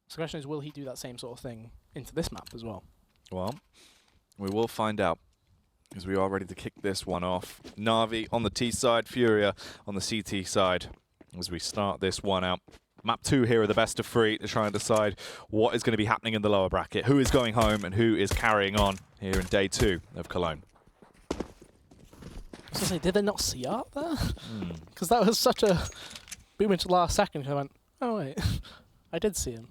So the question is, will he do that same sort of thing into this map as well? Well, we will find out, because we are ready to kick this one off. NaVi on the T side, FURIA on the CT side, as we start this one out. Map 2 here are the best of 3 to try and decide what is going to be happening in the lower bracket, who is going home and who is carrying on here in day 2 of Cologne. I was going to say, did they not see Art there? Because that was such a boom into the last second. I went, oh wait, I did see him.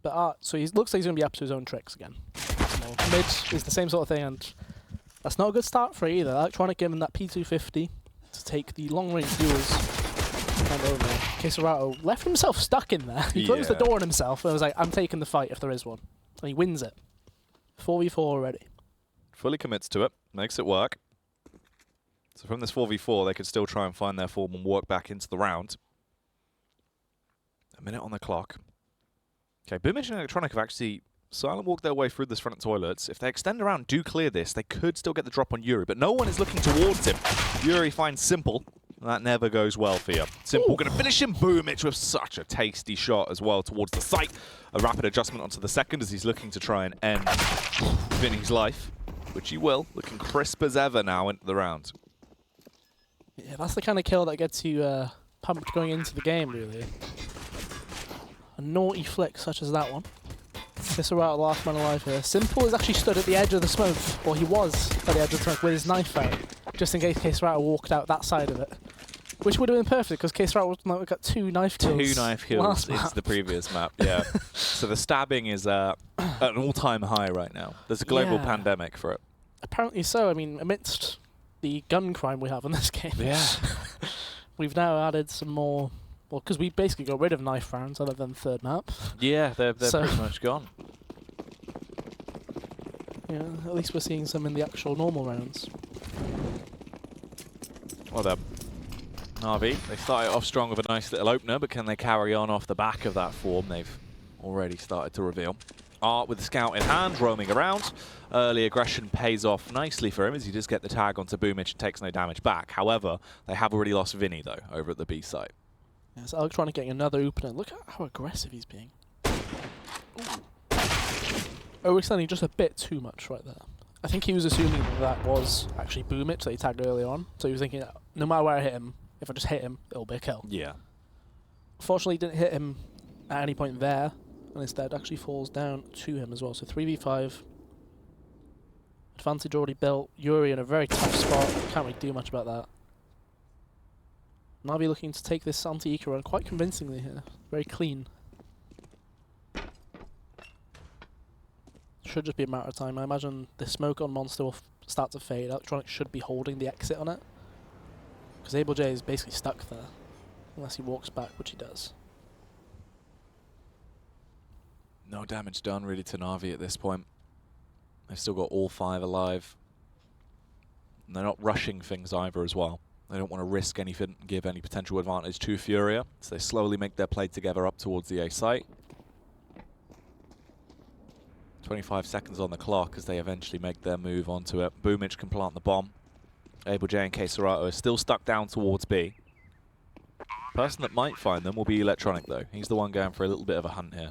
But Art, so he looks like he's going to be up to his own tricks again. Mid is the same sort of thing, and that's not a good start for either. Electronic giving that P250 to take the long-range duels and over. Keserato left himself stuck in there. He closed the door on himself and was like, I'm taking the fight if there is one. And he wins it. 4v4 already. Fully commits to it, makes it work. So from this 4v4, they could still try and find their form and work back into the round. A minute on the clock. Okay, Boomage and Electronic have actually silent walked their way through this front toilets. If they extend around, do clear this, they could still get the drop on Yuri, but no one is looking towards him. Yuri finds Simple. That never goes well for you. Simple going to finish him. Boomage with such a tasty shot as well towards the site. A rapid adjustment onto the second as he's looking to try and end Vinny's life, which he will. Looking crisp as ever now into the round. Yeah, that's the kind of kill that gets you pumped going into the game, really. A naughty flick such as that one. Keserato, last man alive here. Simple is actually stood at the edge of the smoke, or he was at the edge of the smoke with his knife out, just in case Keserato walked out that side of it. Which would have been perfect, because Keserato got 2 knife kills. 2 knife kills into the previous map, yeah. So the stabbing is at an all-time high right now. There's a global pandemic for it. Apparently so. I mean, amidst the gun crime we have in this game. Yeah. We've now added some more, well, because we basically got rid of knife rounds other than the third map. Yeah, they're pretty much gone. Yeah, at least we're seeing some in the actual normal rounds. Well done. NaVi, they started off strong with a nice little opener, but can they carry on off the back of that form? They've already started to reveal. Art with the scout in hand, roaming around. Early aggression pays off nicely for him as he does get the tag onto Boomage and takes no damage back. However, they have already lost Vinny, though, over at the B site. Yeah, so Electronic getting another opener. Look at how aggressive he's being. Oh, extending just a bit too much right there. I think he was assuming that was actually Boomage that he tagged earlier on. So he was thinking, no matter where I hit him, if I just hit him, it'll be a kill. Yeah. Fortunately, he didn't hit him at any point there, and instead actually falls down to him as well. So 3v5. Advantage already built. Yuri in a very tough spot. Can't really do much about that. NaVi looking to take this anti-eco run quite convincingly here. Very clean. Should just be a matter of time. I imagine the smoke on Monster will start to fade. Electronic should be holding the exit on it. Because Able J is basically stuck there. Unless he walks back, which he does. No damage done really to NaVi at this point. They've still got all 5 alive. And they're not rushing things either as well. They don't want to risk anything and give any potential advantage to FURIA. So they slowly make their play together up towards the A site. 25 seconds on the clock as they eventually make their move onto it. Boomage can plant the bomb. Able J and Keserato are still stuck down towards B. Person that might find them will be Electronic, though. He's the one going for a little bit of a hunt here.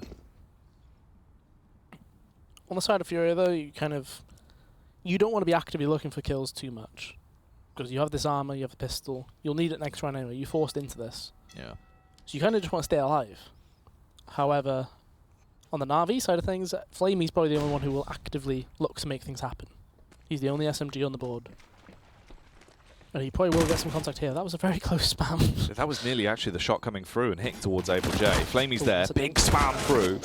On the side of FURIA, though, you don't want to be actively looking for kills too much. Because you have this armor, you have the pistol. You'll need it next round anyway. You're forced into this. Yeah. So you kind of just want to stay alive. However, on the NaVi side of things, Flamey's probably the only one who will actively look to make things happen. He's the only SMG on the board. And he probably will get some contact here. That was a very close spam. That was nearly actually the shot coming through and hitting towards Able J. Flamey's there, big spam through.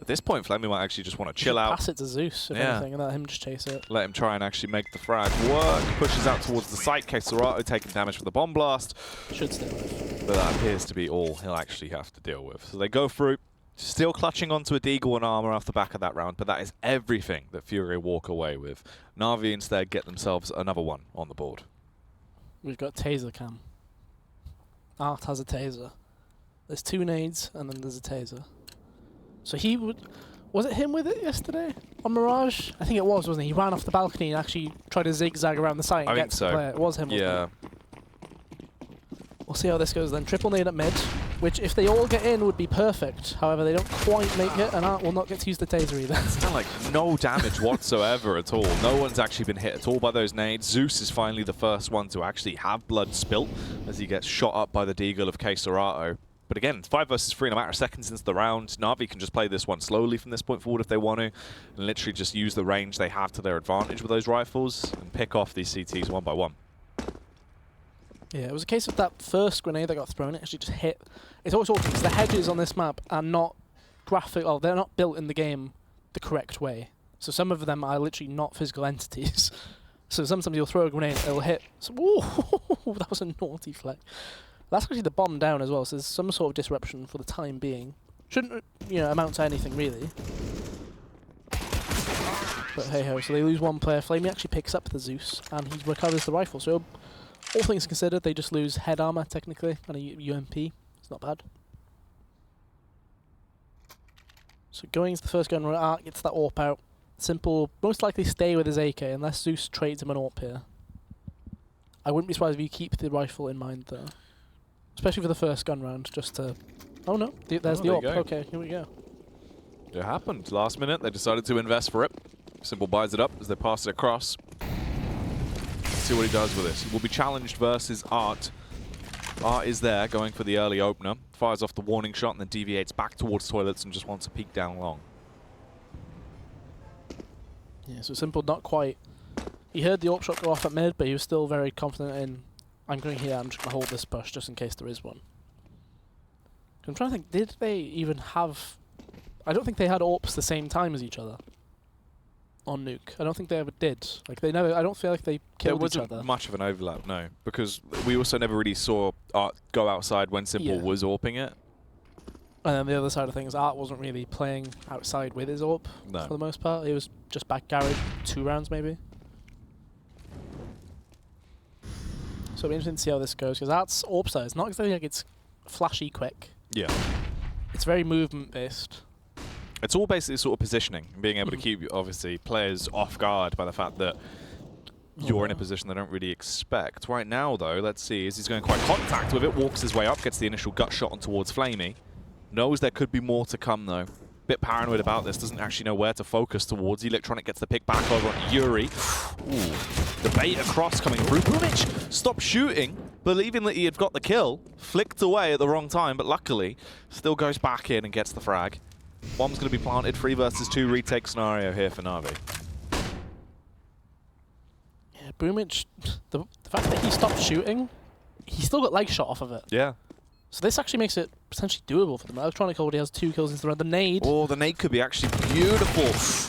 At this point, Flamey might actually just want to chill out. Pass it to Zeus, if anything, and let him just chase it. Let him try and actually make the frag work. Pushes out towards the site. Keserato taking damage from the bomb blast. Should stay alive. But that appears to be all he'll actually have to deal with. So they go through, still clutching onto a Deagle and armor off the back of that round, but that is everything that FURIA walk away with. NaVi instead get themselves another one on the board. We've got taser cam. Art has a taser. There's 2 nades, and then there's a taser. So he would... Was it him with it yesterday on Mirage? I think it was, wasn't he? He ran off the balcony and actually tried to zigzag around the site and get to the player. It was him, wasn't it? We'll see how this goes then. Triple nade at mid. which if they all get in would be perfect. However, they don't quite make it, and Art will not get to use the taser either. It's done like no damage whatsoever at all. No one's actually been hit at all by those nades. Zeus is finally the first one to actually have blood spilt as he gets shot up by the deagle of K-Serato. But again, it's 5 versus 3 in a matter of seconds into the round. NaVi can just play this one slowly from this point forward if they want to, and literally just use the range they have to their advantage with those rifles and pick off these CTs one by one. Yeah, it was a case of that first grenade that got thrown, it actually just hit. It's always awkward because the hedges on this map are not graphic, or they're not built in the game the correct way. So some of them are literally not physical entities. So sometimes you'll throw a grenade, it'll hit. So, whoa, that was a naughty flex. That's actually the bomb down as well, so there's some sort of disruption for the time being. Shouldn't, you know, amount to anything really. But hey ho, so they lose one player. Flamey actually picks up the Zeus and he recovers the rifle. So all things considered, they just lose head armor technically and a UMP. It's not bad. So going into the first gun, Art gets that AWP out. Simple, most likely stay with his AK unless Zeus trades him an AWP here. I wouldn't be surprised if you keep the rifle in mind though. Especially for the first gun round, just to... Oh no, there's the AWP. Okay, here we go. It happened. Last minute, they decided to invest for it. Simple buys it up as they pass it across. Let's see what he does with this. He will be challenged versus Art. Art is there, going for the early opener. Fires off the warning shot and then deviates back towards toilets and just wants to peek down long. Yeah, so Simple not quite... He heard the AWP shot go off at mid, but he was still very confident in... I'm going here, I'm just going to hold this push just in case there is one. I'm trying to think, did they even have... I don't think they had AWPs the same time as each other on Nuke. I don't think they ever did. Like they never. I don't feel like they killed each other. There wasn't much of an overlap, no, because we also never really saw Art go outside when Simple was AWPing it. And then the other side of things, Art wasn't really playing outside with his AWP for the most part. He was just back garage 2 rounds maybe. So it'll be interesting to see how this goes, because Art's AWP style is not exactly like it's flashy quick. Yeah. It's very movement based. It's all basically sort of positioning, and being able to keep, obviously, players off guard by the fact that you're in a position they don't really expect. Right now, though, let's see, as he's going quite contact with it, walks his way up, gets the initial gut shot on towards Flamey. Knows there could be more to come, though. Bit paranoid about this, doesn't actually know where to focus towards. Electronic gets the pick back over on Yuri. Ooh. The bait across coming through. Pumic stopped shooting, believing that he had got the kill. Flicked away at the wrong time, but luckily still goes back in and gets the frag. Bomb's going to be planted. 3 versus 2 retake scenario here for NaVi. Yeah, Boomich, the fact that he stopped shooting, he still got leg shot off of it. Yeah. So this actually makes it potentially doable for them. Electronic already has 2 kills into the round. The nade. Oh, the nade could be actually beautiful.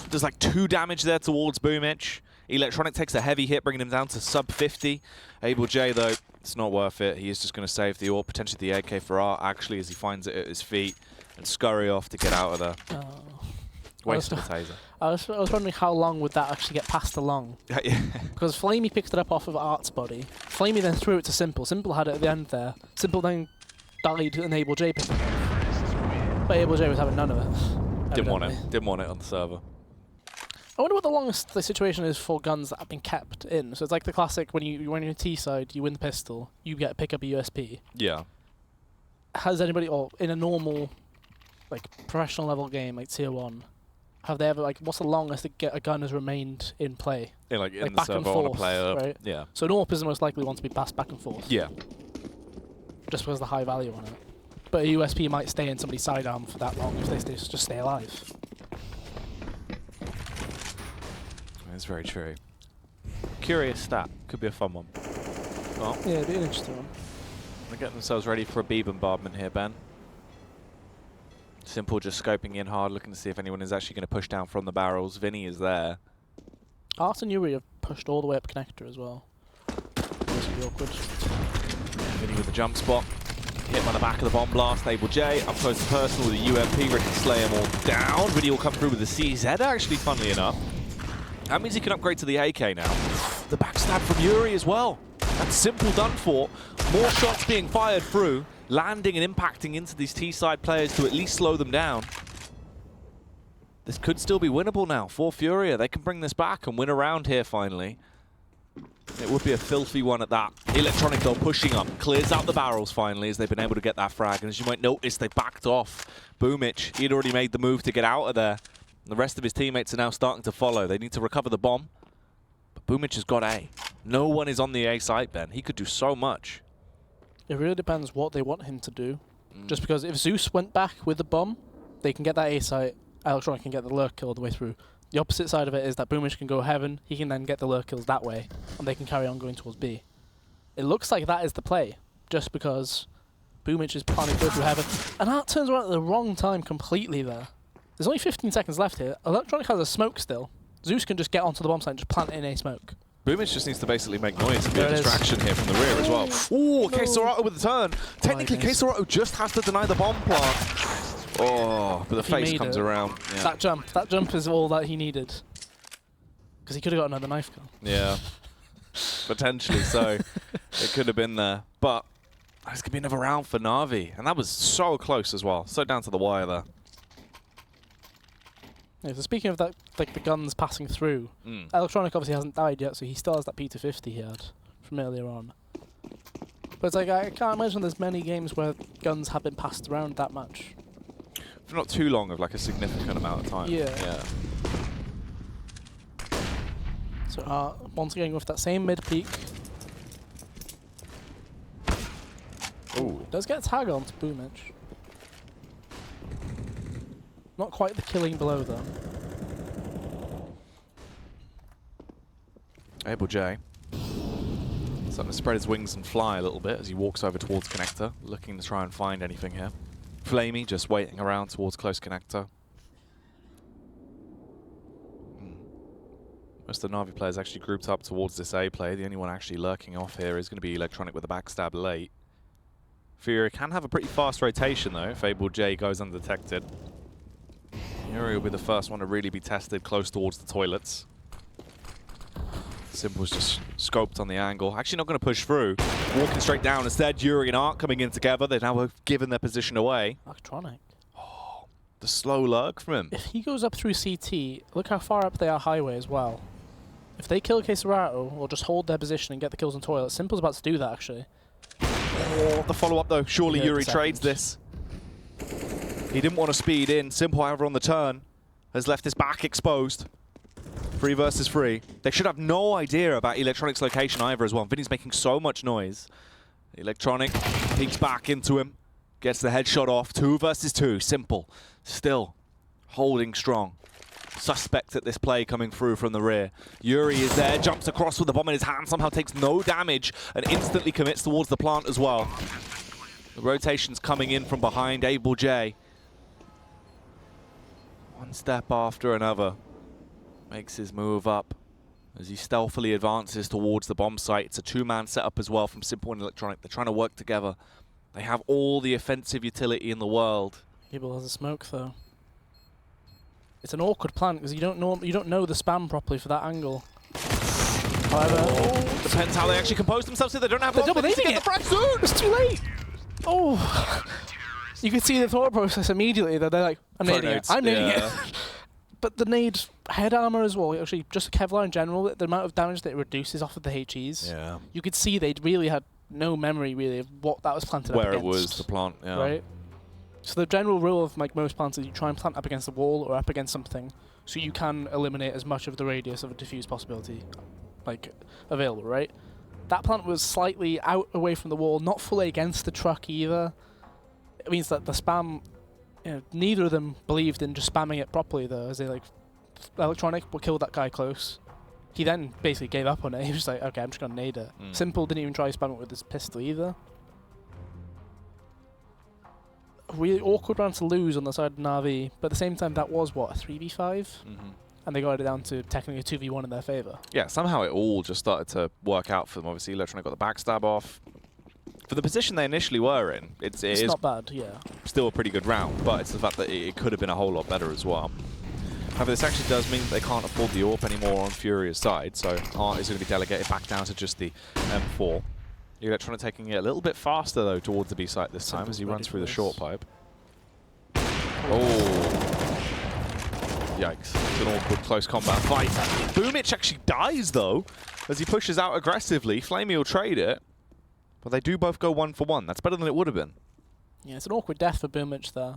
There's like 2 damage there towards Boomich. Electronic takes a heavy hit, bringing him down to sub 50. Able J, though, it's not worth it. He is just going to save the AWP, potentially the AK for Art, actually, as he finds it at his feet and scurry off to get out of there. Waste of the taser. I was wondering how long would that actually get passed along. Because Flamey picked it up off of Art's body. Flamey then threw it to Simple. Simple had it at the end there. Simple then died and Able J picked it up. But Able J was having none of it. Didn't want it. Didn't want it on the server. I wonder what the longest the situation is for guns that have been kept in. So it's like the classic when you're on your T side, you win the pistol, you get pick up a USP. Yeah. Has anybody, or in a normal, like professional level game like Tier 1, have they ever, like, what's the longest a gun has remained in play? Yeah, like in the back and server on a forth, player. right? Yeah. So an AWP is the most likely one to be passed back and forth. Yeah. Just because of the high value on it. But a USP might stay in somebody's sidearm for that long if they just stay alive. That's very true. Curious stat. Could be a fun one. Oh. Yeah, it'd be an interesting one. They're getting themselves ready for a B bombardment here, Ben. Simple just scoping in hard, looking to see if anyone is actually going to push down from the barrels. Vinny is there. Art and Yuri have pushed all the way up connector as well. This will be awkward. Vinny with the jump spot. Hit by the back of the bomb blast. Able J up close and personal with a UMP, ready to slay them all down. Vinny will come through with the CZ, actually, funnily enough. That means he can upgrade to the AK now. The backstab from Yuri as well. That's Simple done for. More shots being fired through, landing and impacting into these T-side players to at least slow them down. This could still be winnable now for FURIA. They can bring this back and win a round here finally. It would be a filthy one at that. Electronic, though, pushing up. Clears out the barrels, finally, as they've been able to get that frag. And as you might notice, they backed off. Boomich, he'd already made the move to get out of there. And the rest of his teammates are now starting to follow. They need to recover the bomb. But Boomich has got A. No one is on the A site, Ben. He could do so much. It really depends what they want him to do. Just because if Zeus went back with the bomb, they can get that A site. Electronic can get the lurk kill all the way through. The opposite side of it is that Boomich can go heaven. He can then get the lurk kills that way, and they can carry on going towards B. It looks like that is the play, just because Boomich is planning to go through heaven. And that turns around at the wrong time completely there. There's only 15 seconds left here. Electronic has a smoke still. Zeus can just get onto the bomb site and just plant in a smoke. Boomich just needs to basically make noise and be a distraction here from the rear as well. Ooh, no. K-Sorato with the turn. Technically, K-Sorato just has to deny the bomb plant. Oh, but the face comes around. Yeah. That jump is all that he needed. Because he could have got another knife kill. Yeah, potentially so. It could have been there. But there's going to be another round for NaVi. And that was so close as well. So down to the wire there. Yeah, so speaking of that, like the guns passing through, Electronic obviously hasn't died yet, so he still has that P250 he had from earlier on. But it's like, I can't imagine there's many games where guns have been passed around that much. For not too long of like a significant amount of time. Yeah. So once again with that same mid peak. Ooh. Does get a tag on to Boomich. Not quite the killing blow though. Able J. Starting to spread his wings and fly a little bit as he walks over towards connector, looking to try and find anything here. Flamey just waiting around towards close connector. Most of the NaVi players actually grouped up towards this A play. The only one actually lurking off here is going to be Electronic with a backstab late. FURIA can have a pretty fast rotation though if Able J goes undetected. Yuri will be the first one to really be tested close towards the toilets. Simple's just scoped on the angle. Actually not going to push through. Walking straight down instead. Yuri and Art coming in together. They've now given their position away. Electronic. Oh, the slow lurk from him. If he goes up through CT, look how far up they are highway as well. If they kill K-Sorato or just hold their position and get the kills on toilet, Simple's about to do that actually. Oh, the follow-up though. Surely Yuri trades this. He didn't want to speed in. Simple, however, on the turn, has left his back exposed. 3 versus 3. They should have no idea about Electronic's location either as well. Vinny's making so much noise. Electronic peeks back into him. Gets the headshot off. 2 versus 2. Simple. Still holding strong. Suspect at this play coming through from the rear. Yuri is there. Jumps across with the bomb in his hand. Somehow takes no damage and instantly commits towards the plant as well. The rotation's coming in from behind Able J. One step after another. Makes his move up as he stealthily advances towards the bomb site. It's a 2-man setup as well from Simple and Electronic. They're trying to work together. They have all the offensive utility in the world. Able has a smoke though. It's an awkward plant because you don't know the spam properly for that angle. However, depends how they actually compose themselves. So they don't have they're long to get the frag soon. It's too late. Oh, you can see the thought process immediately. That they're like, I'm nading it. I'm nading it. But the nade head armor as well, actually, just Kevlar in general, the amount of damage that it reduces off of the HEs. Yeah. You could see they really had no memory, really, of what that was planted Where up against. it was, the plant, yeah. Right? So the general rule of like most plants is you try and plant up against the wall or up against something so you can eliminate as much of the radius of a diffuse possibility like available, right? That plant was slightly out away from the wall, not fully against the truck either. It means that the spam, neither of them believed in just spamming it properly though, as they like, Electronic will kill that guy close. He then basically gave up on it. He was like, okay, I'm just gonna nade it. Simple didn't even try to spam it with his pistol either. Really awkward round to lose on the side of NaVi, but at the same time that was what, a 3v5? And they got it down to technically a 2v1 in their favour. Yeah, somehow it all just started to work out for them. Obviously Electronic got the backstab off. For the position they initially were in, it's not bad, yeah. Still a pretty good round, but it's the fact that it could have been a whole lot better as well. However, this actually does mean that they can't afford the AWP anymore on Furia's side, so Art is going to be delegated back down to just the M4. Electronic taking it a little bit faster though towards the B site this time as he runs through the short pipe. Oh. Yikes. It's an awkward close combat fight. Boomic actually dies, though, as he pushes out aggressively. Flamey will trade it, but they do both go 1 for 1. That's better than it would have been. Yeah, it's an awkward death for Boomic there.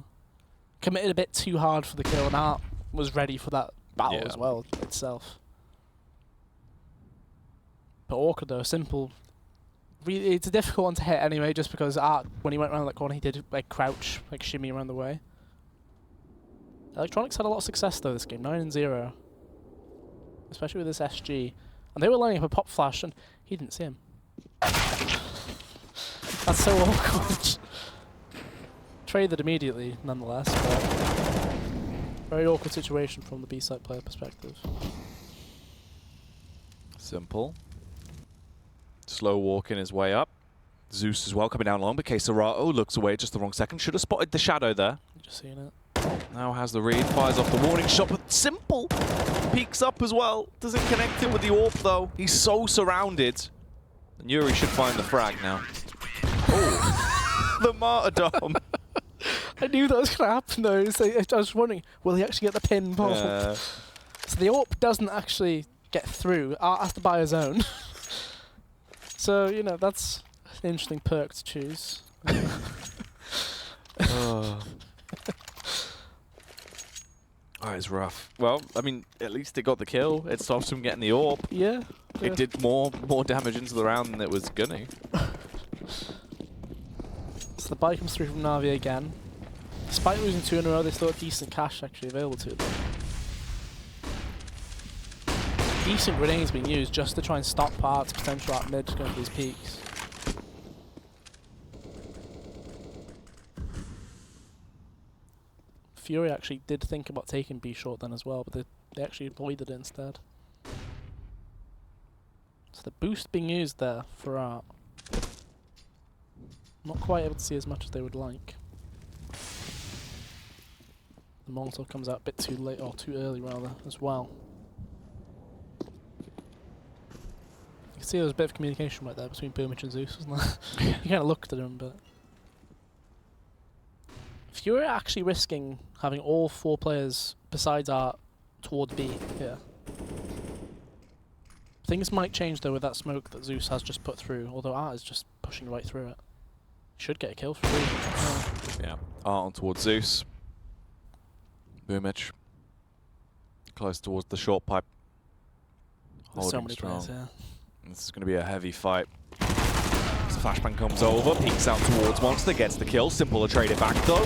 Committed a bit too hard for the kill, and Art was ready for that battle as well itself. But awkward though, simple. Really, it's a difficult one to hit anyway, just because Art, when he went around that corner, he did like crouch, like shimmy around the way. Electronics had a lot of success though this game, 9-0. Especially with this SG. And they were lining up a pop flash and he didn't see him. That's so awkward. Traded immediately, nonetheless, but very awkward situation from the B-side player perspective. Simple. Slow walking his way up. Zeus as well coming down long, but Keserato looks away just the wrong second. Should have spotted the shadow there. Just seen it. Now has the read, fires off the warning shot, but Simple peeks up as well. Doesn't connect it with the AWP though. He's so surrounded. And Yuri should find the frag now. Oh, the martyrdom. I knew that was going to happen though. So I was wondering, will he actually get the pin? Yeah. So the AWP doesn't actually get through. Art has to buy his own. So, you know, that's an interesting perk to choose. Oh, it's rough. Well, I mean, at least it got the kill. It stops him getting the AWP. Yeah. It did more damage into the round than it was gonna. So the buy comes through from NaVi again. Despite losing 2 in a row, they still have decent cash actually available to them. Decent grenades being used just to try and stop Art's potential at mid going for these peaks. FURIA actually did think about taking B short then as well, but they actually avoided it instead. So the boost being used there for Art. Not quite able to see as much as they would like. The Molotov comes out a bit too late, or too early rather, as well. You can see there was a bit of communication right there between Boomic and Zeus, wasn't there? You kind of looked at him, but... If you're actually risking having all 4 players besides Art towards B here, things might change though with that smoke that Zeus has just put through, although Art is just pushing right through it. Should get a kill for free. Yeah, Art on towards Zeus. Boomic close towards the short pipe. There's so Holding many strong. players here. This is going to be a heavy fight. As the flashbang comes over, peeks out towards Monster, gets the kill. Simple to trade it back though.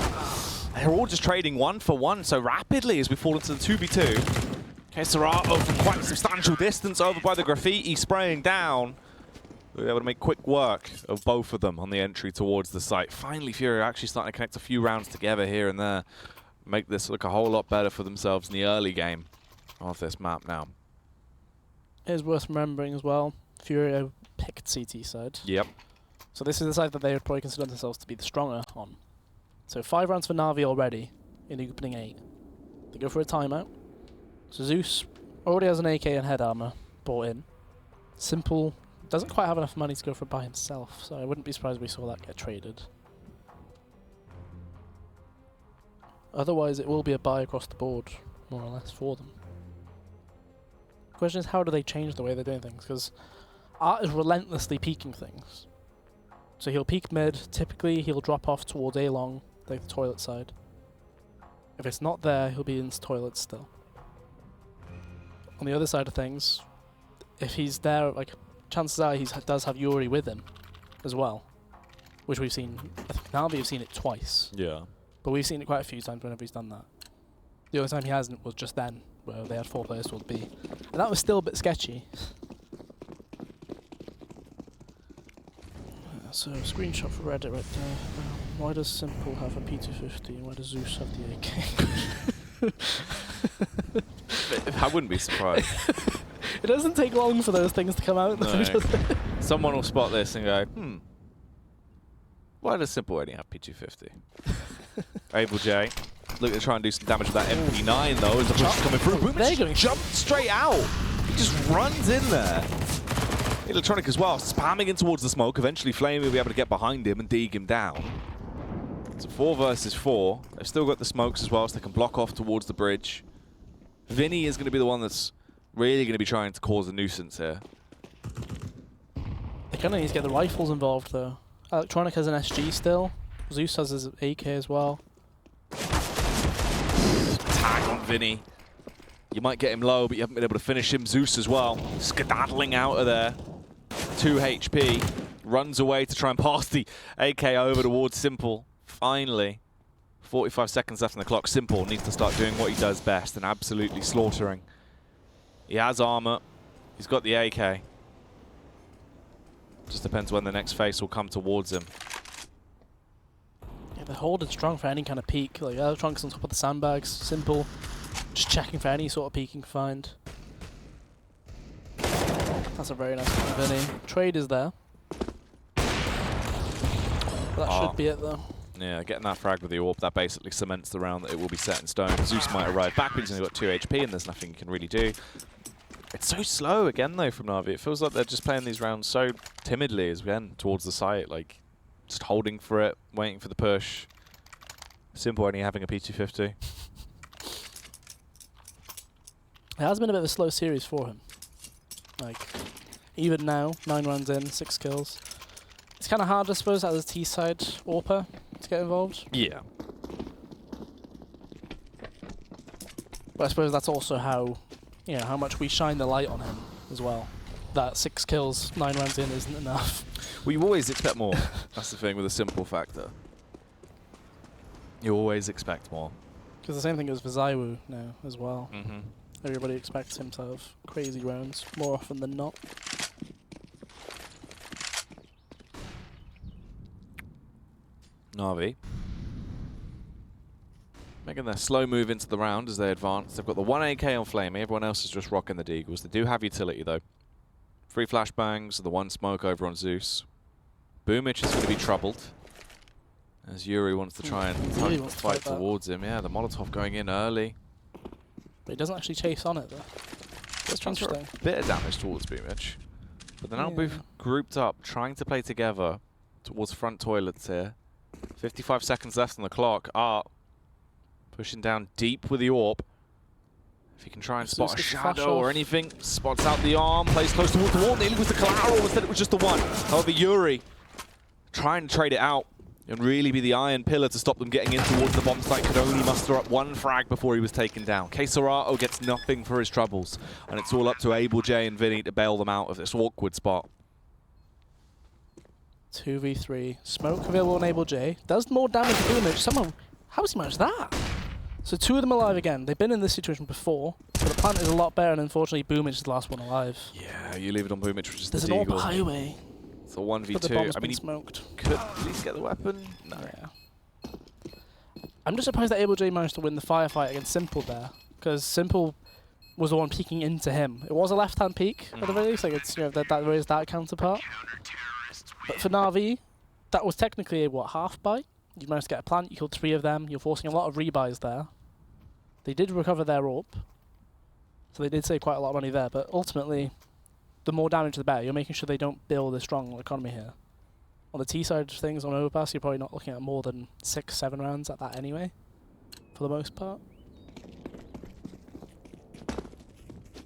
They're all just trading 1 for 1 so rapidly as we fall into the 2v2. Keserato from quite a substantial distance over by the graffiti spraying down. We were able to make quick work of both of them on the entry towards the site. Finally, FURIA actually starting to connect a few rounds together here and there. Make this look a whole lot better for themselves in the early game of this map now. It is worth remembering as well, FURIA picked CT side. Yep. So this is the side that they would probably consider themselves to be the stronger on. So 5 rounds for NaVi already in the opening 8. They go for a timeout. So Zeus already has an AK and head armor bought in. Simple doesn't quite have enough money to go for it by himself, so I wouldn't be surprised if we saw that get traded. Otherwise, it will be a buy across the board, more or less, for them. The question is, how do they change the way they're doing things? Because Art is relentlessly peeking things. So he'll peek mid, typically he'll drop off towards A long, like the toilet side. If it's not there, he'll be in his toilet still. On the other side of things, if he's there, like, chances are he does have Yuri with him as well. Which we've seen, I think NaVi have seen it twice. Yeah. But we've seen it quite a few times whenever he's done that. The only time he hasn't was just then, where they had 4 players towards B. And that was still a bit sketchy. So, screenshot for Reddit right there. Why does Simple have a P250 and why does Zeus have the AK? I wouldn't be surprised. It doesn't take long for those things to come out. No. Someone will spot this and go, why does Simple only have P250? Able J. Look to try and do some damage with that MP9 though as the push is coming through. Boomic just jumped straight out. He just runs in there. Electronic as well, spamming in towards the smoke. Eventually Flame will be able to get behind him and dig him down. It's a 4 versus 4. They've still got the smokes as well, so they can block off towards the bridge. Vinny is going to be the one that's really going to be trying to cause a nuisance here. They kind of need to get the rifles involved, though. Electronic has an SG still. Zeus has his AK as well. Tag on Vinny. You might get him low, but you haven't been able to finish him. Zeus as well. Skedaddling out of there. 2 HP. Runs away to try and pass the AK over towards Simple. Finally. 45 seconds left on the clock. Simple needs to start doing what he does best and absolutely slaughtering. He has armor. He's got the AK. Just depends when the next face will come towards him. Yeah, they're holding strong for any kind of peek. Like Electronic's on top of the sandbags. Simple. Just checking for any sort of peek he can find. That's a very nice one, Vinny. Trade is there. That should be it, though. Yeah, getting that frag with the AWP, that basically cements the round that it will be set in stone. Zeus might arrive back, but he's only got 2 HP, and there's nothing he can really do. It's so slow again, though, from NaVi. It feels like they're just playing these rounds so timidly, again, towards the site. Like, just holding for it, waiting for the push. Simple only having a P250. It has been a bit of a slow series for him. Like, even now, 9 rounds in, 6 kills. It's kind of hard, I suppose, as a T-side AWPer to get involved. Yeah. But I suppose that's also how, you know, how much we shine the light on him as well. That 6 kills, 9 rounds in isn't enough. Well, you always expect more. That's the thing with a Simple factor. You always expect more. Because the same thing goes for Zywoo now as well. Mm-hmm. Everybody expects him to have crazy rounds more often than not. NaVi making their slow move into the round as they advance. They've got the 1 AK on Flamey. Everyone else is just rocking the Deagles. They do have utility, though. 3 flashbangs, the 1 smoke over on Zeus. Boomich is going to be troubled as Yuri wants to try and really wants to fight fight towards him. Yeah, the Molotov going in early. But he doesn't actually chase on it, though. That's interesting. A bit of damage towards Boomich. But they're now both grouped up, trying to play together towards front toilets here. 55 seconds left on the clock. Art pushing down deep with the AWP. If he can try and spot a shadow or anything, spots out the arm, plays close towards the wall. Nearly was the collateral, instead it was just the 1. However, Yuri trying to trade it out and really be the iron pillar to stop them getting in towards the bomb site. Could only muster up 1 frag before he was taken down. Quesorato gets nothing for his troubles, and it's all up to Abel J and Vinny to bail them out of this awkward spot. 2v3. Smoke available on Abel J. Does more damage to Boomich. Somehow, how has he managed that? So 2 of them alive again. They've been in this situation before, but the plant is a lot better, and unfortunately Boomich is the last one alive. Yeah, you leave it on Boomich, which is There's the an Deagle. AWP highway. It's a 1v2. But the bomb's I mean, been smoked. Could at least get the weapon. No. Yeah. I'm just surprised that Abel J managed to win the firefight against Simple there, because Simple was the one peeking into him. It was a left-hand peek at the very least. Like it's, you know, there is that counterpart. But for NaVi, that was technically a half buy. You managed to get a plant. You killed 3 of them. You're forcing a lot of rebuys there. They did recover their AWP, so they did save quite a lot of money there. But ultimately, the more damage, the better. You're making sure they don't build a strong economy here. On the T side of things, on Overpass, you're probably not looking at more than 6-7 rounds at that anyway, for the most part.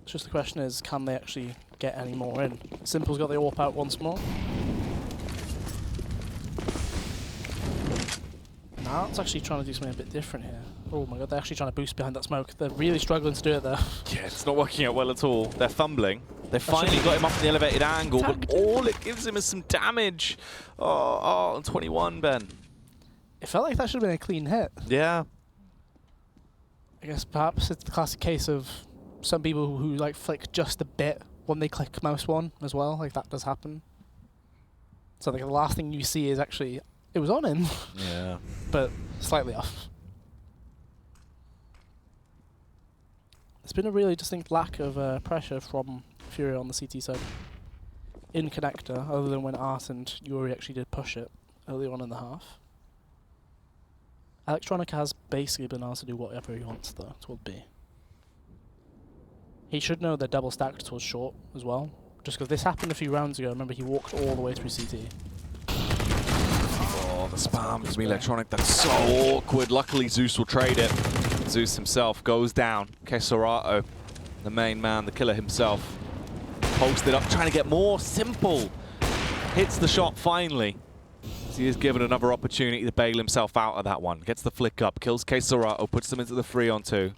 It's just the question is, can they actually get any more in? Simple's got the AWP out once more. Now it's actually trying to do something a bit different here. Oh my god, they're actually trying to boost behind that smoke. They're really struggling to do it there. Yeah, it's not working out well at all. They're fumbling. They finally got him up in the elevated angle, but all it gives him is some damage. Oh, 21, Ben. It felt like that should have been a clean hit. Yeah. I guess perhaps it's the classic case of some people who like flick just a bit when they click mouse 1 as well. Like that does happen. So like the last thing you see is actually, it was on him. Yeah. But slightly off. There's been a really distinct lack of pressure from FURIA on the CT side in connector, other than when Art and Yuri actually did push it early on in the half. Electronic has basically been asked to do whatever he wants though toward B. He should know they're double stacked towards short as well, just because this happened a few rounds ago. Remember, he walked all the way through CT. Oh, the spam from Electronic, that's so awkward. Luckily Zeus will trade it. Zeus himself goes down. Keserato, the main man, the killer himself, posted up, trying to get more. Simple hits the shot finally. He is given another opportunity to bail himself out of that one. Gets the flick up, kills Keserato, puts him into the 3-on-2.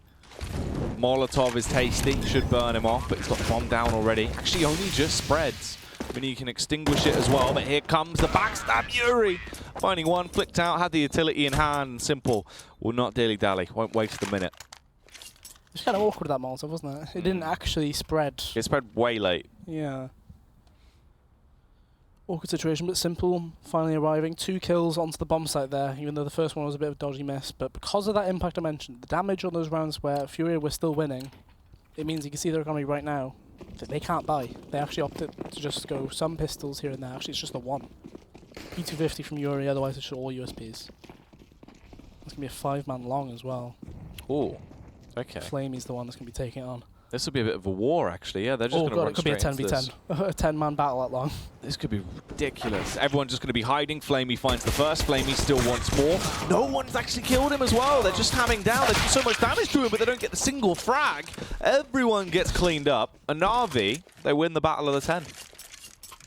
Molotov is tasty, should burn him off, but he's got the bomb down already. Actually, only just spreads. I mean, you can extinguish it as well, but here comes the backstab. Yuri finding one, flicked out, had the utility in hand, and Simple will not dilly-dally, won't waste a minute. It was kind of awkward, that Molotov, wasn't it? It didn't actually spread. It spread way late. Yeah. Awkward situation, but Simple finally arriving. 2 kills onto the bomb site there, even though the first one was a bit of a dodgy miss. But because of that impact I mentioned, the damage on those rounds where FURIA were still winning, it means you can see their economy right now that they can't buy. They actually opted to just go some pistols here and there. Actually, it's just the one. P250 from Yuri, otherwise it's all USPs. It's going to be a 5-man long as well. Oh, okay. Flamey's the one that's going to be taking it on. This will be a bit of a war, actually. Yeah, they're just going to run it could be a straight into 10v10. A 10-man battle that long. This could be ridiculous. Everyone's just going to be hiding. Flamey finds the first. Flamey still wants more. No one's actually killed him as well. They're just hamming down. They do so much damage to him, but they don't get the single frag. Everyone gets cleaned up. And NaVi, they win the Battle of the 10.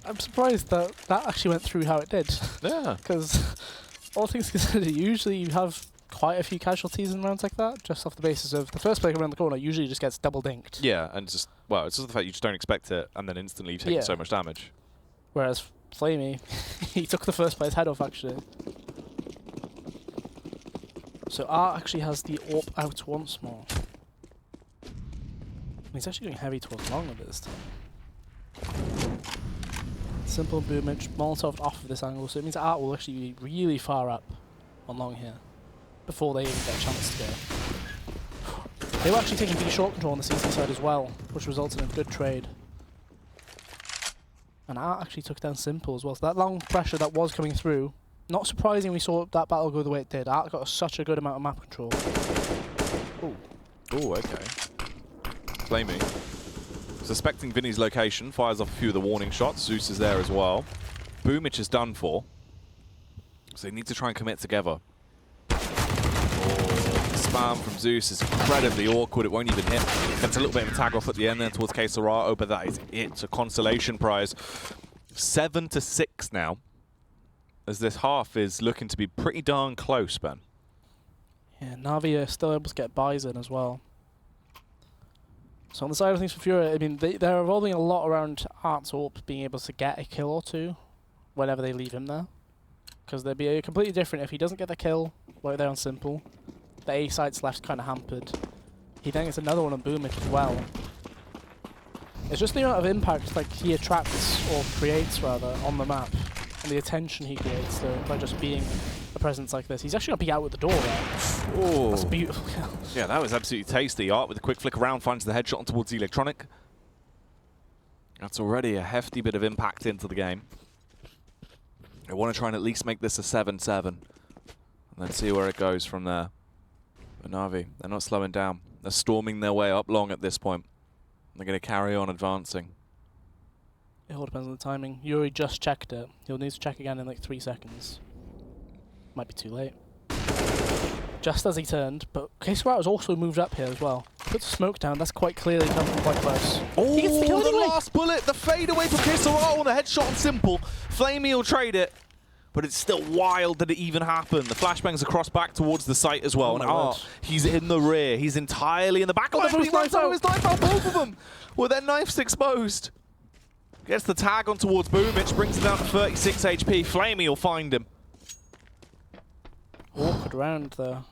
I'm surprised that that actually went through how it did. Yeah. Because all things considered, usually you have quite a few casualties in rounds like that, just off the basis of the first player coming around the corner usually just gets double dinked. Yeah, and just, well, it's just the fact you just don't expect it, and then instantly you've taken so much damage. Whereas Flamey, he took the first player's head off, actually. So Art actually has the AWP out once more. And he's actually going heavy towards long with it this time. Simple boomage, Molotov off of this angle, so it means Art will actually be really far up on long here before they even get a chance to go. They were actually taking B short control on the CT side as well, which resulted in a good trade. And Art actually took down Simple as well, so that long pressure that was coming through, not surprising we saw that battle go the way it did. Art got such a good amount of map control. Ooh. Ooh, okay. Flamey. Suspecting Vinny's location, fires off a few of the warning shots. Zeus is there as well. Boomich is done for. So they need to try and commit together. Spam from Zeus is incredibly awkward. It won't even hit. Gets a little bit of a tag off at the end there towards Keserato, but that is it. It's a consolation prize. 7-6 now, as this half is looking to be pretty darn close, Ben. Yeah, NaVi are still able to get buys in as well. So on the side of things for FURIA, I mean, they're evolving a lot around Art's AWP being able to get a kill or two whenever they leave him there. Because they'd be completely different if he doesn't get the kill right there on Simple. The A site's left kind of hampered. He then gets another one on Boomich as well. It's just the amount of impact like he attracts, or creates rather, on the map. And the attention he creates by just being a presence like this. He's actually going to be out with the door there. Oh, that's a beautiful kill. Yeah, that was absolutely tasty. Art with a quick flick around finds the headshot on towards the electronic. That's already a hefty bit of impact into the game. They want to try and at least make this a 7-7. And then see where it goes from there. But NaVi, they're not slowing down. They're storming their way up long at this point. They're going to carry on advancing. It all depends on the timing. Yuri just checked it. He'll need to check again in like 3 seconds. Might be too late. Just as he turned, but Keserato's also moved up here as well. Puts the smoke down, that's quite clearly come from quite close. Oh, he gets the kill the anyway. last bullet, the fade away from Keserato on the headshot on Simple. Flamey will trade it, but it's still wild that it even happened. The flashbangs across back towards the site as well. Oh and Art, he's in the rear. He's entirely in the back line. He runs out of his knife out, both of them, with their knives exposed. Gets the tag on towards Boomich, brings it down to 36 HP. Flamey will find him. Awkward round though.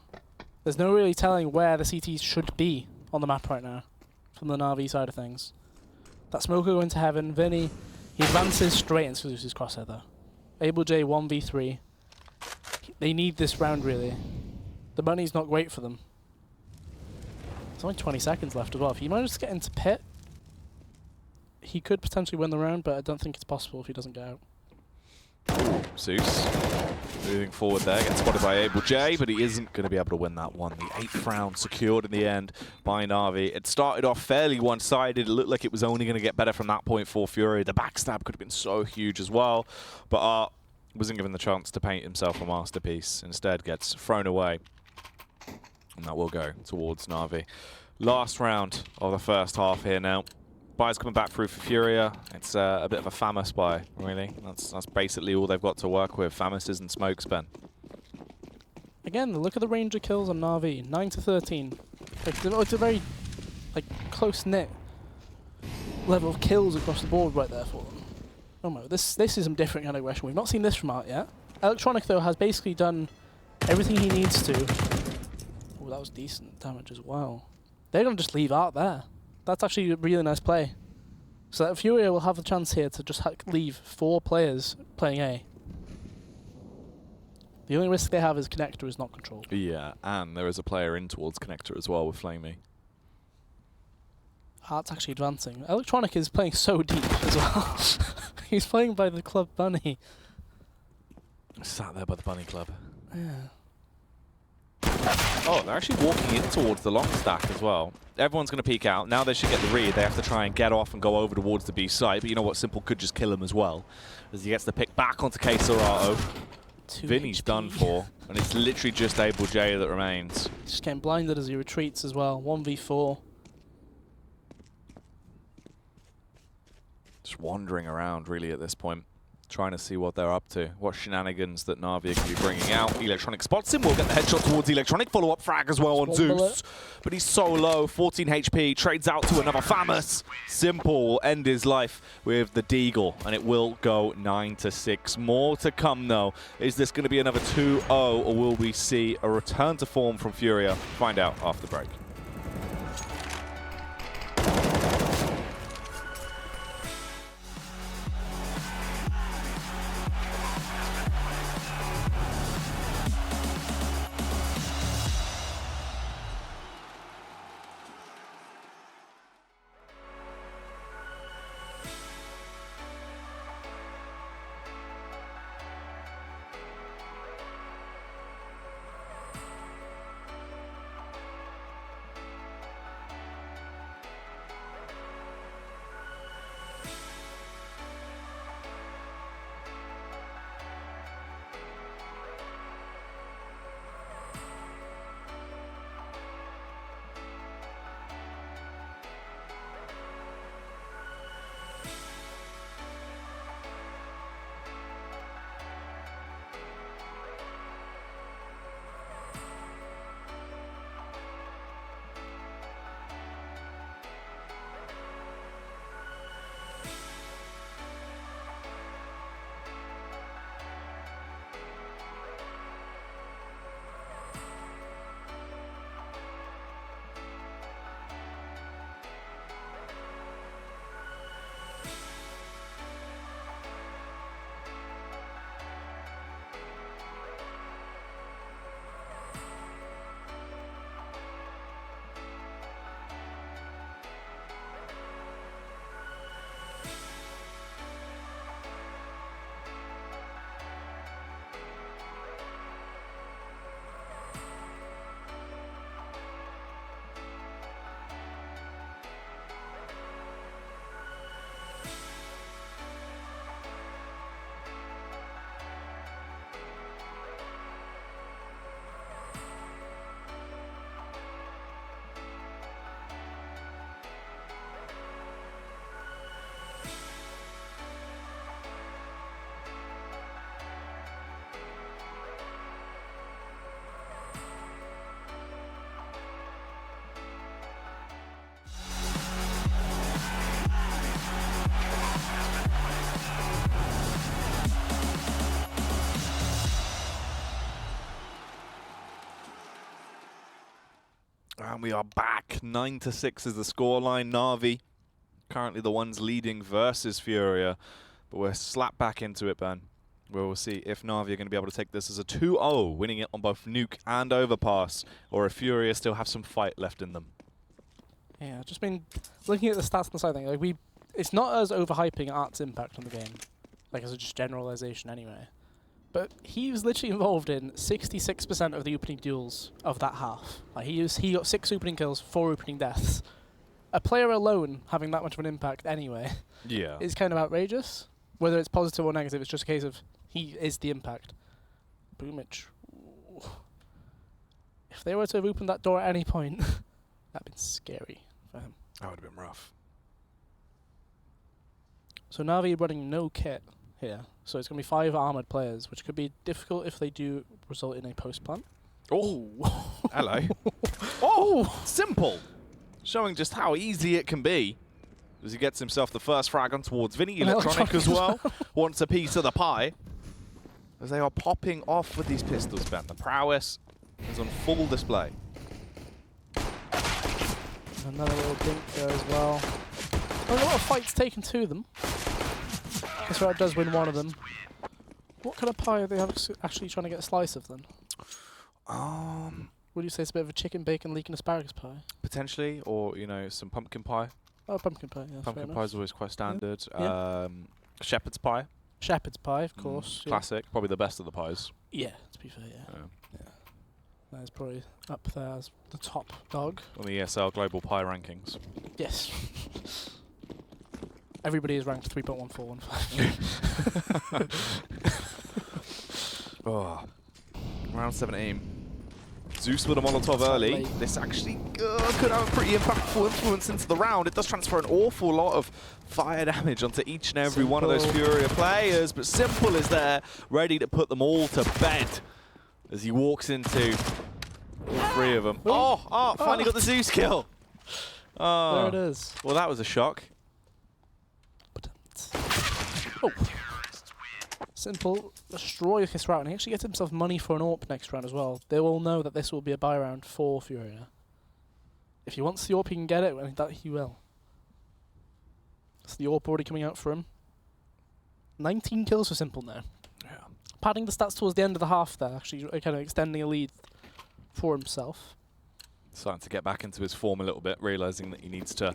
There's no really telling where the CTs should be on the map right now, from the NaVi side of things. That smoker going to heaven. Vinny, he advances straight into Zeus's crosshair though. Able J 1v3. They need this round really. The money's not great for them. There's only 20 seconds left as well. If he manages to get into pit, he could potentially win the round, but I don't think it's possible if he doesn't get out. Zeus moving forward there, gets spotted by Able J, but he isn't going to be able to win that one. The 8th round secured in the end by NaVi. It started off fairly one-sided. It looked like it was only going to get better from that point for FURIA. The backstab could have been so huge as well, but Art wasn't given the chance to paint himself a masterpiece. Instead gets thrown away. And that will go towards NaVi. Last round of the first half here now. Buy's coming back through for FURIA. It's a bit of a FAMAS buy, really. That's basically all they've got to work with. FAMASes and smokes, Ben. Again, look at the range of kills on NaVi. 9 to 13. It's a very close-knit level of kills across the board right there for them. Oh my, this is some different kind of aggression. We've not seen this from Art yet. Electronic, though, has basically done everything he needs to. Oh, that was decent damage as well. They're going to just leave Art there. That's actually a really nice play. So that FURIA will have a chance here to just leave 4 players playing A. The only risk they have is Connector is not controlled. Yeah, and there is a player in towards Connector as well with Flamey. Art's actually advancing. Electronic is playing so deep as well. He's playing by the club bunny. Sat there by the bunny club. Yeah. Oh, they're actually walking in towards the long stack as well. Everyone's going to peek out. Now they should get the read. They have to try and get off and go over towards the B site. But you know what? Simple could just kill him as well. As he gets the pick back onto K-Serato. Vinny's done for. And it's literally just Able J that remains. Just getting blinded as he retreats as well. 1v4. Just wandering around, really, at this point. Trying to see what they're up to. What shenanigans that NaVi are going to be bringing out. Electronic spots him. We'll get the headshot towards Electronic. Follow-up frag as well on Zeus. But he's so low. 14 HP. Trades out to another FAMAS. Simple will end his life with the Deagle. And it will go 9 to 6. More to come, though. Is this going to be another 2-0? Or will we see a return to form from FURIA? Find out after the break. And we are back. 9 to 6 is the scoreline. NaVi currently the ones leading versus FURIA. But we're slapped back into it, Ben. Where we'll see if NaVi are going to be able to take this as a 2-0, winning it on both Nuke and Overpass, or if FURIA still have some fight left in them. Yeah, just been looking at the stats on the side thing. Like it's not as overhyping Art's impact on the game, like as a just generalization anyway. But he was literally involved in 66% of the opening duels of that half. Like he got 6 opening kills, 4 opening deaths. A player alone having that much of an impact anyway, yeah, is kind of outrageous. Whether it's positive or negative, it's just a case of he is the impact. Boomich. If they were to have opened that door at any point, that'd been scary for him. That would have been rough. So NaVi running no kit here. So it's going to be 5 armoured players, which could be difficult if they do result in a post-plant. Oh, hello. Oh, simple. Showing just how easy it can be. As he gets himself the first frag on towards Vinny. Electronic as well. Wants a piece of the pie. As they are popping off with these pistols, Ben. The prowess is on full display. Another little dink there as well. A lot of fights taken to them. Kesserat does win one of them. What kind of pie are they actually trying to get a slice of then? Would you say it's a bit of a chicken, bacon, leek and asparagus pie? Potentially, or, you know, some pumpkin pie. Oh, pumpkin pie, yeah. Pumpkin pie is always quite standard. Yeah. Shepherd's pie. Shepherd's pie, of course. Classic. Probably the best of the pies. Yeah, to be fair, yeah. That is probably up there as the top dog. On the ESL Global Pie Rankings. Yes. Everybody is ranked 3.1415. Oh. Round 17. Zeus with a Molotov early. This actually could have a pretty impactful influence into the round. It does transfer an awful lot of fire damage onto each and every one of those FURIA players, but Simple is there, ready to put them all to bed as he walks into all 3 of them. Finally got the Zeus kill. There it is. Well, that was a shock. Oh. Simple destroy Kesserat, and he actually gets himself money for an AWP next round as well. They will know that this will be a buy round for FURIA. If he wants the AWP, he can get it, and that he will. That's the AWP already coming out for him. 19 kills for Simple now. Yeah. Padding the stats towards the end of the half there, actually kind of extending a lead for himself. Starting to get back into his form a little bit, realising that he needs to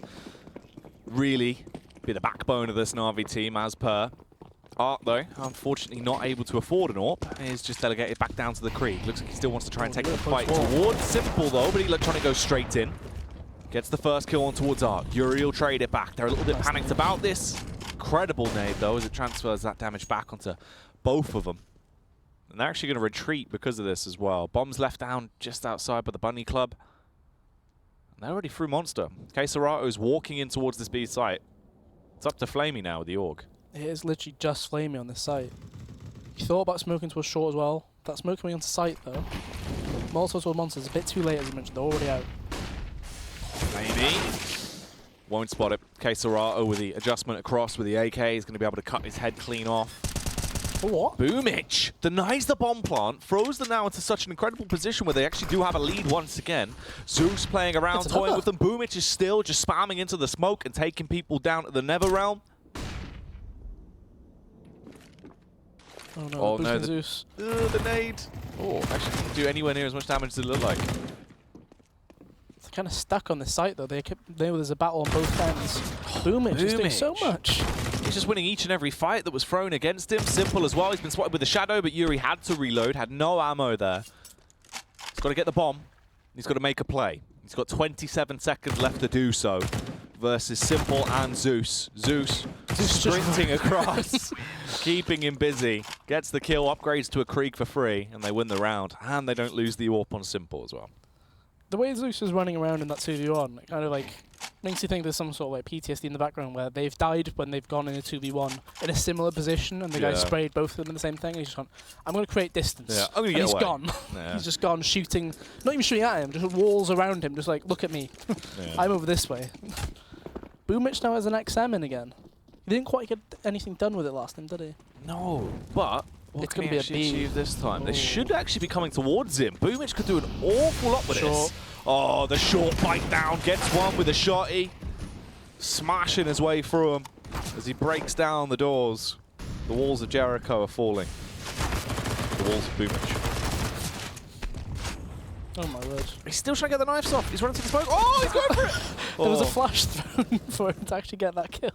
really be the backbone of this NaVi team as per. Art, though, unfortunately not able to afford an AWP, is just delegated back down to the Krieg. Looks like he still wants to try and take the fight towards Simple, though, but Electronic goes straight in. Gets the first kill on towards Art. Yuri will trade it back. They're a little bit panicked about this. Incredible nade, though, as it transfers that damage back onto both of them. And they're actually going to retreat because of this as well. Bombs left down just outside by the Bunny Club. And they're already through Monster. Kesserat is walking in towards this B site. It's up to Flamey now with the AUG. It is literally just Flamey on this site. He thought about smoking towards short as well. That smoke coming onto site though. Molotov towards Monsters a bit too late, as you mentioned. They're already out. Maybe. Won't spot it. Kesserat with the adjustment across with the AK. He's going to be able to cut his head clean off. What? Boomich denies the bomb plant, throws them now into such an incredible position where they actually do have a lead once again. Zeus playing around, toying with them. Boomich is still just spamming into the smoke and taking people down at the Nether Realm. Oh no, Zeus. The nade. Oh, actually didn't do anywhere near as much damage as it looked like. They're kind of stuck on this site though. They know there's a battle on both ends. Boomich is doing so much. He's just winning each and every fight that was thrown against him. Simple as well. He's been spotted with the Shadow, but Yuri had to reload, had no ammo there. He's got to get the bomb. He's got to make a play. He's got 27 seconds left to do so versus Simple and Zeus. Zeus sprinting across, keeping him busy. Gets the kill, upgrades to a Krieg for free, and they win the round. And they don't lose the AWP on Simple as well. The way Zeus is running around in that 2v1, it kind of like makes you think there's some sort of like PTSD in the background where they've died when they've gone in a 2v1 in a similar position and the guy sprayed both of them in the same thing. And he's just gone, I'm going to create distance. Yeah, I'm going to get away. He's gone. Yeah. He's just gone shooting, not even shooting at him, just walls around him, just like, look at me. I'm over this way. Boomich now has an XM in again. He didn't quite get anything done with it last time, did he? No, but what can he actually achieve this time? Oh. They should actually be coming towards him. Boomich could do an awful lot with this. Oh, the short bite down. Gets one with a shotty. Smashing his way through him as he breaks down the doors. The walls of Jericho are falling. The walls of Boomich. Oh my word. He's still trying to get the knives off. He's running to the smoke. Oh, he's going for it! There was a flash thrown for him to actually get that kill.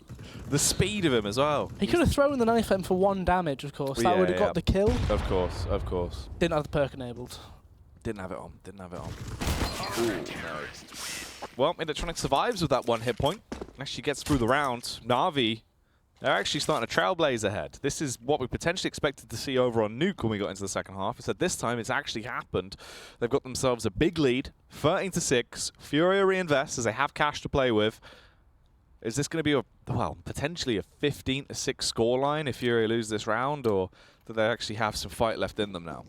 The speed of him as well. He could have thrown the knife at him for 1 damage, of course. That would have got the kill. Of course, of course. Didn't have the perk enabled. Didn't have it on. Didn't have it on. Ooh, no. Well, Electronic survives with that 1 hit point. Actually gets through the round. NaVi They're actually starting to trailblaze ahead. This is what we potentially expected to see over on Nuke when we got into the second half. Instead, this time it's actually happened. They've got themselves a big lead, 13-6. FURIA reinvests as they have cash to play with. Is this going to be potentially a 15-6 scoreline if FURIA lose this round, or do they actually have some fight left in them now?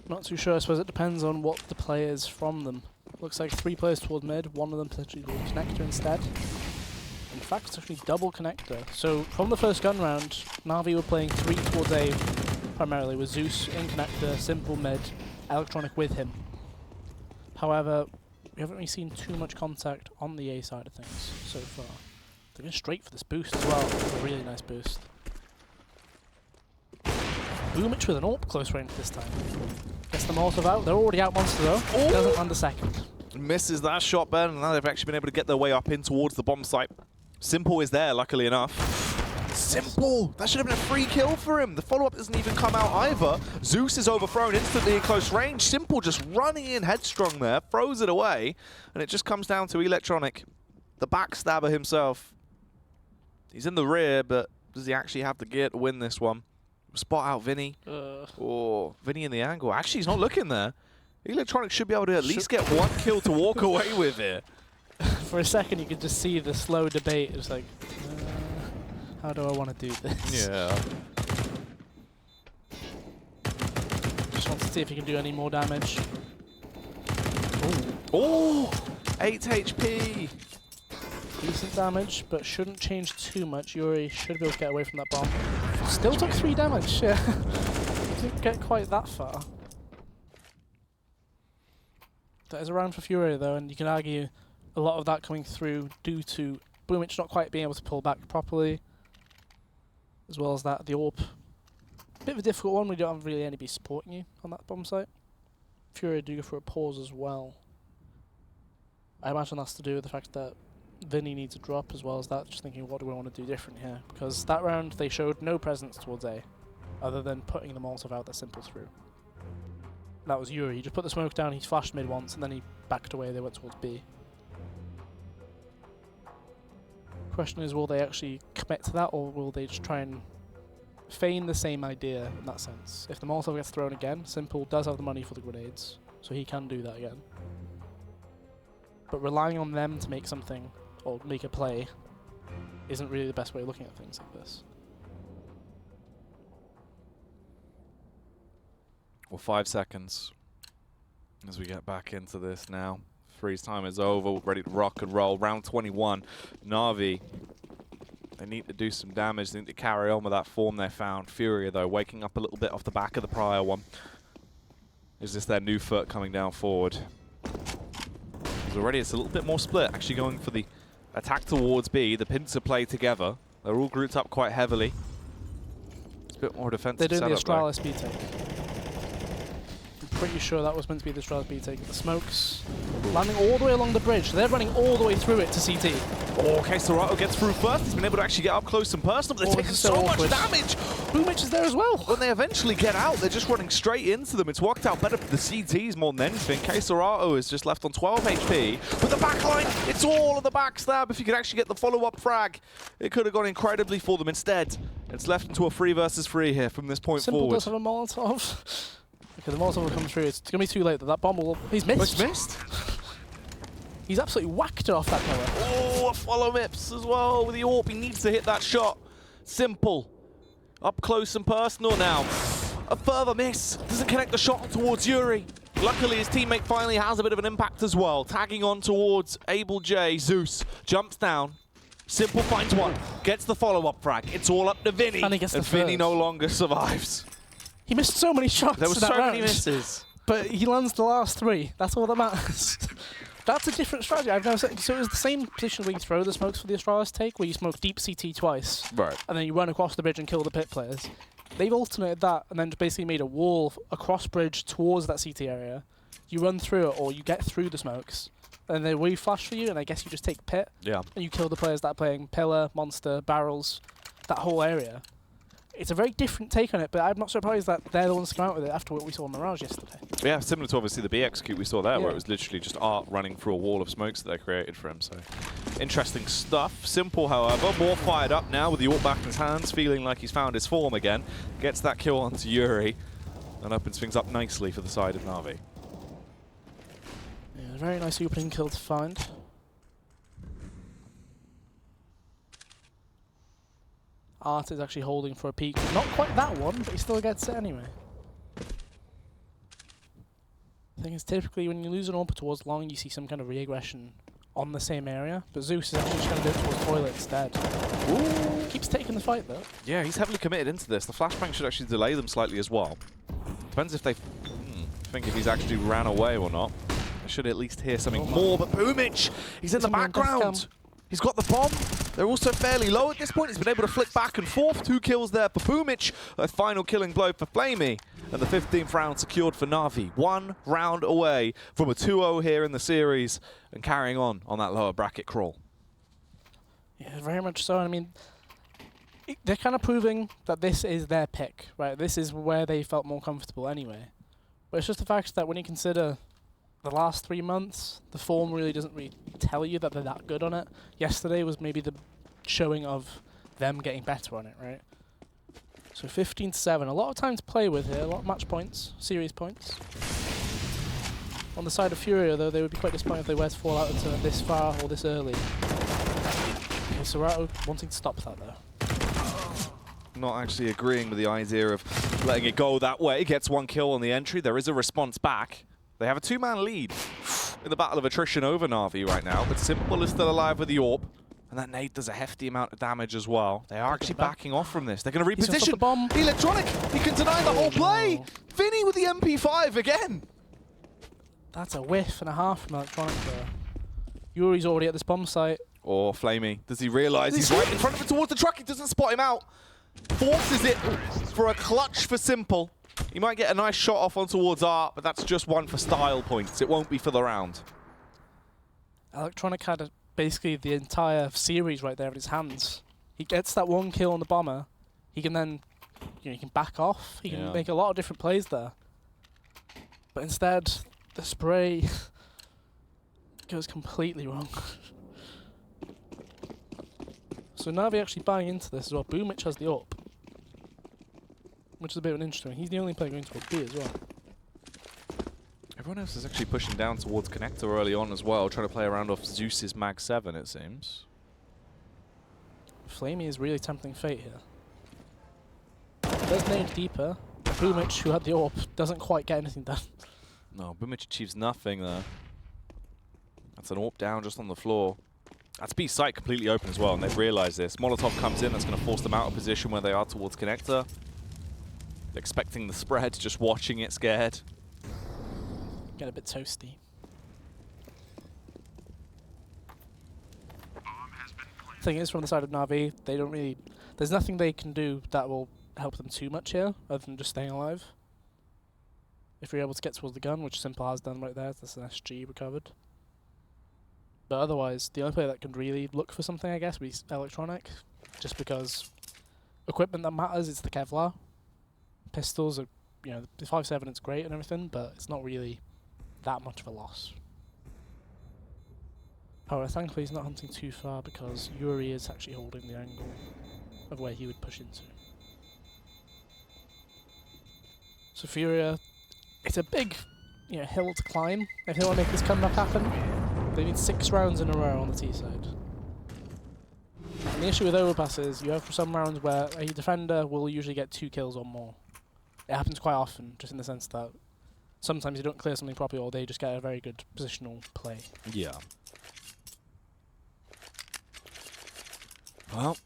Not too sure. I suppose it depends on what the play is from them. Looks like 3 players toward mid, one of them potentially doing connector instead. In fact, it's actually double connector. So from the first gun round, NaVi were playing 3 towards A primarily, with Zeus in connector, simple mid, electronic with him. However, we haven't really seen too much contact on the A side of things so far. They're going straight for this boost as well. It's a really nice boost. Boomich with an AWP close range this time. Gets them also out. They're already out monster though. Ooh. Doesn't land a second. Misses that shot, Ben, and now they've actually been able to get their way up in towards the bomb site. Simple is there, luckily enough. Simple! That should have been a free kill for him. The follow-up doesn't even come out either. Zeus is overthrown instantly in close range. Simple just running in headstrong there, throws it away, and it just comes down to Electronic, the backstabber himself. He's in the rear, but does he actually have the gear to win this one? Spot out Vinny. Oh, Vinny in the angle. Actually, he's not looking there. Electronic should be able to at least get 1 kill to walk away with it. For a second, you could just see the slow debate. It was like, how do I want to do this? Yeah. Just wants to see if he can do any more damage. Oh, 8 HP. Decent damage, but shouldn't change too much. Yuri should be able to get away from that bomb. Still took 3 damage. Yeah. Didn't get quite that far. That is a round for FURIA though, and you can argue a lot of that coming through due to Boomich not quite being able to pull back properly, as well as that the AWP. Bit of a difficult one. We don't have really anybody supporting you on that bomb site. FURIA do go for a pause as well. I imagine that's to do with the fact that Vinny needs a drop, as well as that. Just thinking, what do we want to do different here? Because that round they showed no presence towards A, other than putting the Molotov out that simple through. That was Yuri. He just put the smoke down, he flashed mid once, and then he backed away. They went towards B. Question is, will they actually commit to that, or will they just try and feign the same idea in that sense? If the Molotov gets thrown again, Simple does have the money for the grenades, so he can do that again. But relying on them to make something, or make a play, isn't really the best way of looking at things like this. Well, 5 seconds as we get back into this now. Freeze time is over. We're ready to rock and roll. Round 21. NaVi, they need to do some damage. They need to carry on with that form they found. FURIA, though, waking up a little bit off the back of the prior one. Is this their new foot coming down forward? Because already it's a little bit more split. Actually going for the attack towards B. The pincer play together. They're all grouped up quite heavily. It's a bit more defensive. They're doing the setup, Astralis B take. Pretty sure that was meant to be the Astralis B take. The smokes landing all the way along the bridge. They're running all the way through it to CT. Oh, Keserato gets through first. He's been able to actually get up close and personal, but they're taking so much damage. Boomich is there as well. When they eventually get out, they're just running straight into them. It's worked out better for the CTs more than anything. Keserato is just left on 12 HP. But the backline, it's all of the backstab. If you could actually get the follow-up frag, it could have gone incredibly for them. Instead, it's left into a 3 versus 3 here from this point forward. Simple does have a Molotov. Okay, the Molotov will come through. It's going to be too late. That bomb will... He's missed. He's missed? He's absolutely whacked it off that pillar. Oh, a follow Mips as well with the AWP. He needs to hit that shot. Simple. Up close and personal now. A further miss. Doesn't connect the shot towards Yuri. Luckily, his teammate finally has a bit of an impact as well. Tagging on towards Able J. Zeus jumps down. Simple finds one. Gets the follow-up frag. It's all up to Vinny. And he gets the Vinny first. no longer survives. He missed so many shots. There were so many misses. But he lands the last 3. That's all that matters. That's a different strategy. I've never seen. So it was the same position where you throw the smokes for the Astralis take, where you smoke deep CT twice. Right. And then you run across the bridge and kill the pit players. They've alternated that and then basically made a wall across bridge towards that CT area. You run through it, or you get through the smokes, and they reflash for you, and I guess you just take pit. Yeah. And you kill the players that are playing pillar, monster, barrels, that whole area. it's a very different take on it, but I'm not surprised that they're the ones to come out with it after what we saw in Mirage yesterday. Yeah, similar to obviously the B execute we saw there, Yeah. where it was literally just Art running through a wall of smokes that they created for him. So interesting stuff. Simple, however, more fired up now with the AWP back in his hands, feeling like he's found his form again. Gets that kill onto Yuri, and opens things up nicely for the side of NaVi. Yeah, very nice opening kill to find. Art is actually holding for a peek. Not quite that one, but he still gets it anyway. The thing is, typically when you lose an AWP towards long, you see some kind of re-aggression on the same area. But Zeus is actually just going to do it towards toilet instead. Ooh. Keeps taking the fight though. Yeah, he's heavily committed into this. The flashbang should actually delay them slightly as well. Depends if they think if he's actually ran away or not. I should at least hear something more, but Boomic, he's in the background. He's got the bomb. They're also fairly low at this point. He's been able to flick back and forth. 2 kills there for Boomic. A final killing blow for Flamey. And the 15th round secured for NaVi. 1 round away from a 2-0 here in the series and carrying on that lower bracket crawl. Yeah, very much so. I mean, they're kind of proving that this is their pick, right? This is where they felt more comfortable anyway. But it's just the fact that when you consider the last 3 months, the form really doesn't really tell you that they're that good on it. Yesterday was maybe the showing of them getting better on it, right? So 15-7, a lot of time to play with here, a lot of match points, series points. On the side of FURIA, though, they would be quite disappointed if they were to fall out into this far or this early. Okay, Serato wanting to stop that, though. Not actually agreeing with the idea of letting it go that way. Gets 1 kill on the entry. There is a response back. They have a 2-man lead in the battle of attrition over NaVi right now, but Simple is still alive with the AWP. And that nade does a hefty amount of damage as well. They are actually backing off from this. They're going to reposition. The bomb. Electronic, he can deny the whole play. Vinny with the MP5 again. That's a whiff and a half from Electronic there. Yuri's already at this bomb site. Or Flamey, does he realise he's right in front of it towards the truck? He doesn't spot him out. Forces it for a clutch for Simple. He might get a nice shot off on towards Art, but that's just one for style points. It won't be for the round. Electronic had basically the entire series right there in his hands. He gets that 1 kill on the bomber. He can then, he can back off. He can make a lot of different plays there. But instead, the spray goes completely wrong. So NaVi actually buying into this as well. Boomic has the AWP, which is a bit of an interesting. He's the only player going towards B as well. Everyone else is actually pushing down towards Connector early on as well, trying to play around off Zeus's Mag 7, it seems. Flamey is really tempting fate here. Does nade deeper. Boomic, who had the AWP, doesn't quite get anything done. No, Boomic achieves nothing there. That's an AWP down just on the floor. That's B site completely open as well, and they've realised this. Molotov comes in, that's going to force them out of position where they are towards Connector. They're expecting the spread, just watching it scared. Get a bit toasty. Thing is, from the side of NaVi, they don't really... There's nothing they can do that will help them too much here, other than just staying alive. If you're able to get towards the gun, which Simple has done right there, that's an SG recovered. But otherwise, the only player that can really look for something, I guess, would be Electronic. Just because equipment that matters is the Kevlar. Pistols are, the 5.7 it's great and everything, but it's not really that much of a loss. However, thankfully he's not hunting too far because Yuri is actually holding the angle of where he would push into. So FURIA, it's a big hill to climb if they want to make this comeback happen. They need 6 rounds in a row on the T side. And the issue with Overpass is you have some rounds where a defender will usually get 2 kills or more. It happens quite often, just in the sense that sometimes you don't clear something properly or they just get a very good positional play. Yeah. Well,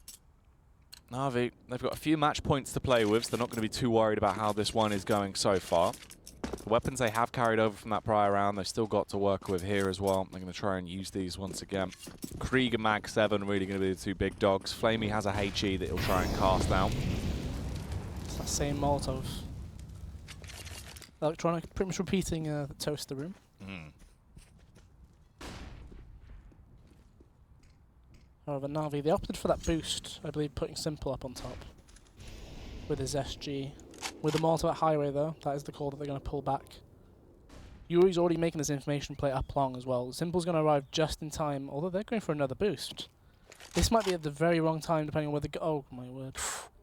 NaVi, they've got a few match points to play with, so they're not going to be too worried about how this one is going so far. The weapons they have carried over from that prior round, they've still got to work with here as well. They're going to try and use these once again. Krieg and Mag 7 really going to be the 2 big dogs. Flamey has a HE that he'll try and cast out. It's that same Molotov. Electronic pretty much repeating the toaster room. However, NaVi, they opted for that boost, I believe, putting Simple up on top. with his SG. With the Molotov at highway though, that is the call that they're going to pull back. Yuri's already making this information play up long as well. Simple's going to arrive just in time, although they're going for another boost. This might be at the very wrong time depending on where they go. Oh my word.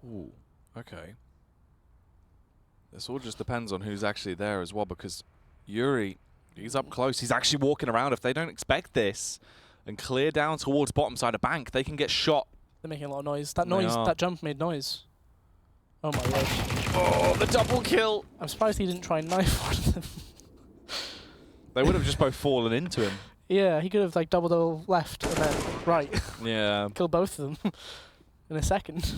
Ooh, okay. This all just depends on who's actually there as well, because Yuri, he's up close. He's actually walking around. If they don't expect this and clear down towards bottom side of bank, they can get shot. They're making a lot of noise. That noise, that jump made noise. Oh my word. Oh, the double kill. I'm surprised he didn't try and knife one of them. They would have just both fallen into him. Yeah, he could have like double left and then right. Yeah. Kill both of them in a second.